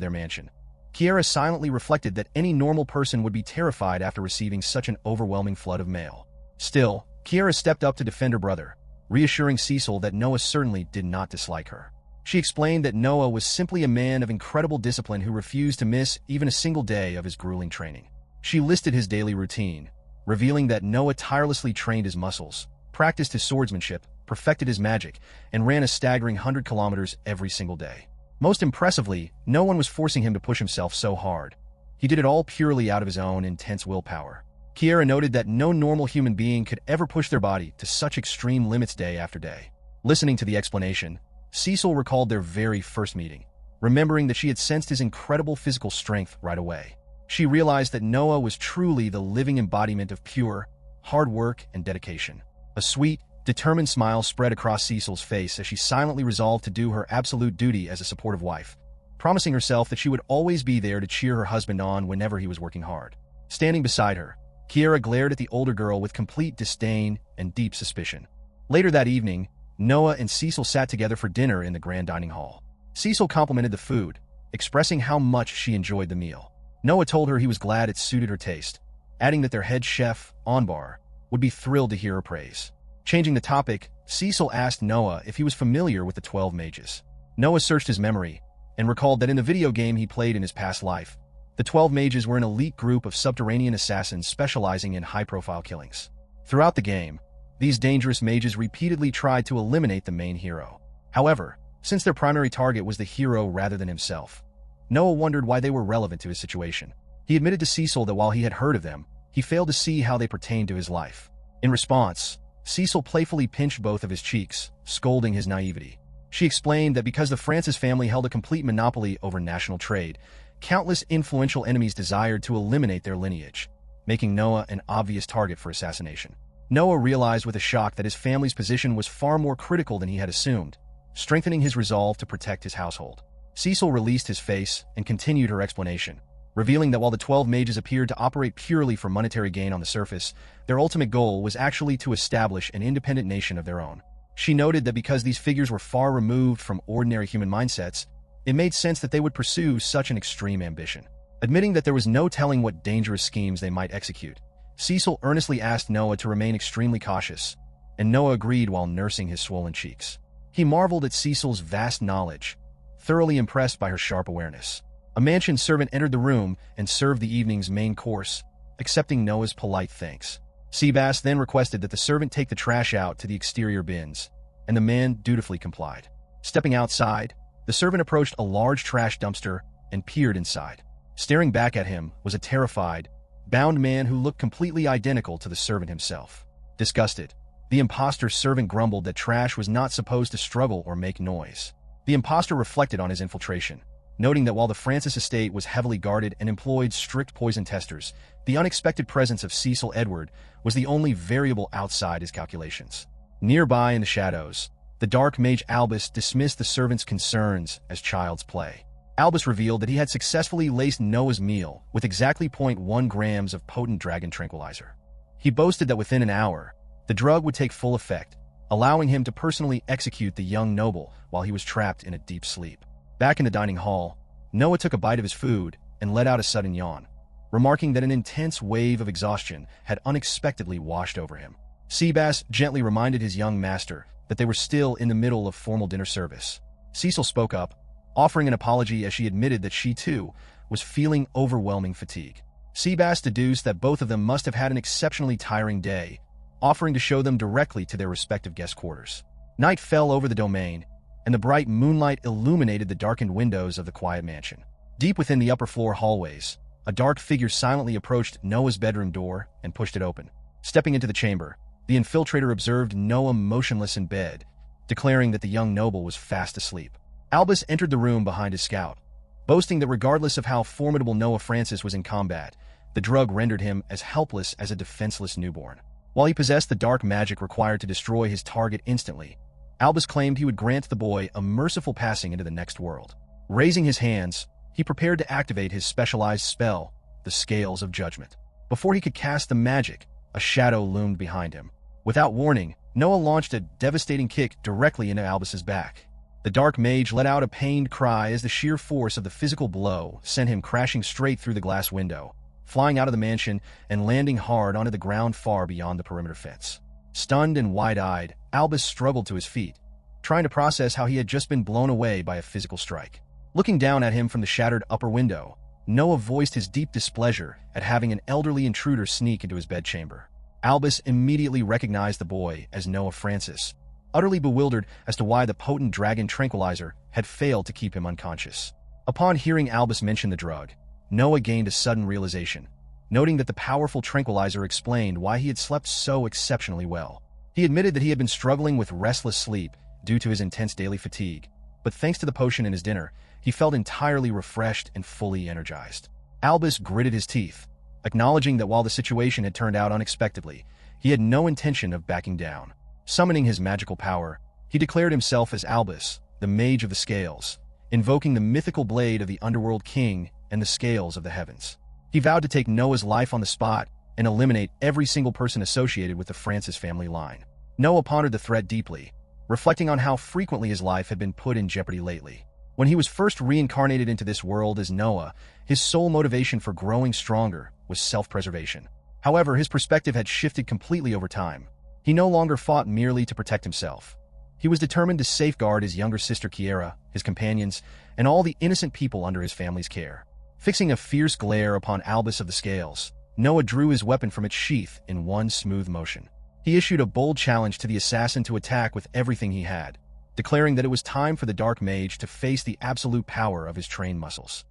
their mansion, Kiera silently reflected that any normal person would be terrified after receiving such an overwhelming flood of mail. Still, Kiera stepped up to defend her brother, reassuring Cecil that Noah certainly did not dislike her. She explained that Noah was simply a man of incredible discipline who refused to miss even a single day of his grueling training. She listed his daily routine, revealing that Noah tirelessly trained his muscles, practiced his swordsmanship, perfected his magic, and ran a staggering 100 kilometers every single day. Most impressively, no one was forcing him to push himself so hard. He did it all purely out of his own intense willpower. Kiera noted that no normal human being could ever push their body to such extreme limits day after day. Listening to the explanation, Cecil recalled their very first meeting, remembering that she had sensed his incredible physical strength right away. She realized that Noah was truly the living embodiment of pure, hard work and dedication. A sweet, determined smile spread across Cecil's face as she silently resolved to do her absolute duty as a supportive wife, promising herself that she would always be there to cheer her husband on whenever he was working hard. Standing beside her, Kiera glared at the older girl with complete disdain and deep suspicion. Later that evening, Noah and Cecil sat together for dinner in the grand dining hall. Cecil complimented the food, expressing how much she enjoyed the meal. Noah told her he was glad it suited her taste, adding that their head chef, Onbar, would be thrilled to hear her praise. Changing the topic, Cecil asked Noah if he was familiar with the 12 Mages. Noah searched his memory and recalled that in the video game he played in his past life, the 12 Mages were an elite group of subterranean assassins specializing in high-profile killings. Throughout the game, these dangerous mages repeatedly tried to eliminate the main hero. However, since their primary target was the hero rather than himself, Noah wondered why they were relevant to his situation. He admitted to Cecil that while he had heard of them, he failed to see how they pertained to his life. In response, Cecil playfully pinched both of his cheeks, scolding his naivety. She explained that because the Francis family held a complete monopoly over national trade, countless influential enemies desired to eliminate their lineage, making Noah an obvious target for assassination. Noah realized with a shock that his family's position was far more critical than he had assumed, strengthening his resolve to protect his household. Cecil released his face and continued her explanation, revealing that while the 12 Mages appeared to operate purely for monetary gain on the surface, their ultimate goal was actually to establish an independent nation of their own. She noted that because these figures were far removed from ordinary human mindsets, it made sense that they would pursue such an extreme ambition. Admitting that there was no telling what dangerous schemes they might execute, Cecil earnestly asked Noah to remain extremely cautious, and Noah agreed while nursing his swollen cheeks. He marveled at Cecil's vast knowledge, thoroughly impressed by her sharp awareness. A mansion servant entered the room and served the evening's main course, accepting Noah's polite thanks. Seabass then requested that the servant take the trash out to the exterior bins, and the man dutifully complied. Stepping outside, the servant approached a large trash dumpster and peered inside. Staring back at him was a terrified, bound man who looked completely identical to the servant himself. Disgusted, the imposter servant grumbled that trash was not supposed to struggle or make noise. The imposter reflected on his infiltration, noting that while the Francis estate was heavily guarded and employed strict poison testers, the unexpected presence of Cecil Edward was the only variable outside his calculations. Nearby in the shadows, the dark mage Albus dismissed the servant's concerns as child's play. Albus revealed that he had successfully laced Noah's meal with exactly 0.1 grams of potent dragon tranquilizer. He boasted that within an hour, the drug would take full effect, allowing him to personally execute the young noble while he was trapped in a deep sleep. Back in the dining hall, Noah took a bite of his food and let out a sudden yawn, remarking that an intense wave of exhaustion had unexpectedly washed over him. Seabass gently reminded his young master that they were still in the middle of formal dinner service. Cecil spoke up, offering an apology as she admitted that she, too, was feeling overwhelming fatigue. Seabass deduced that both of them must have had an exceptionally tiring day, offering to show them directly to their respective guest quarters. Night fell over the domain, and the bright moonlight illuminated the darkened windows of the quiet mansion. Deep within the upper floor hallways, a dark figure silently approached Noah's bedroom door and pushed it open. Stepping into the chamber, the infiltrator observed Noah motionless in bed, declaring that the young noble was fast asleep. Albus entered the room behind his scout, boasting that regardless of how formidable Noah Francis was in combat, the drug rendered him as helpless as a defenseless newborn. While he possessed the dark magic required to destroy his target instantly, Albus claimed he would grant the boy a merciful passing into the next world. Raising his hands, he prepared to activate his specialized spell, the Scales of Judgment. Before he could cast the magic, a shadow loomed behind him. Without warning, Noah launched a devastating kick directly into Albus's back. The dark mage let out a pained cry as the sheer force of the physical blow sent him crashing straight through the glass window, flying out of the mansion and landing hard onto the ground far beyond the perimeter fence. Stunned and wide-eyed, Albus struggled to his feet, trying to process how he had just been blown away by a physical strike. Looking down at him from the shattered upper window, Noah voiced his deep displeasure at having an elderly intruder sneak into his bedchamber. Albus immediately recognized the boy as Noah Francis, utterly bewildered as to why the potent dragon tranquilizer had failed to keep him unconscious. Upon hearing Albus mention the drug, Noah gained a sudden realization, noting that the powerful tranquilizer explained why he had slept so exceptionally well. He admitted that he had been struggling with restless sleep due to his intense daily fatigue, but thanks to the potion in his dinner, he felt entirely refreshed and fully energized. Albus gritted his teeth, acknowledging that while the situation had turned out unexpectedly, he had no intention of backing down. Summoning his magical power, he declared himself as Albus, the Mage of the Scales, invoking the mythical blade of the Underworld King and the Scales of the Heavens. He vowed to take Noah's life on the spot and eliminate every single person associated with the Francis family line. Noah pondered the threat deeply, reflecting on how frequently his life had been put in jeopardy lately. When he was first reincarnated into this world as Noah, his sole motivation for growing stronger was self-preservation. However, his perspective had shifted completely over time. He no longer fought merely to protect himself. He was determined to safeguard his younger sister Kiera, his companions, and all the innocent people under his family's care. Fixing a fierce glare upon Albus of the Scales, Noah drew his weapon from its sheath in one smooth motion. He issued a bold challenge to the assassin to attack with everything he had, declaring that it was time for the Dark Mage to face the absolute power of his trained muscles.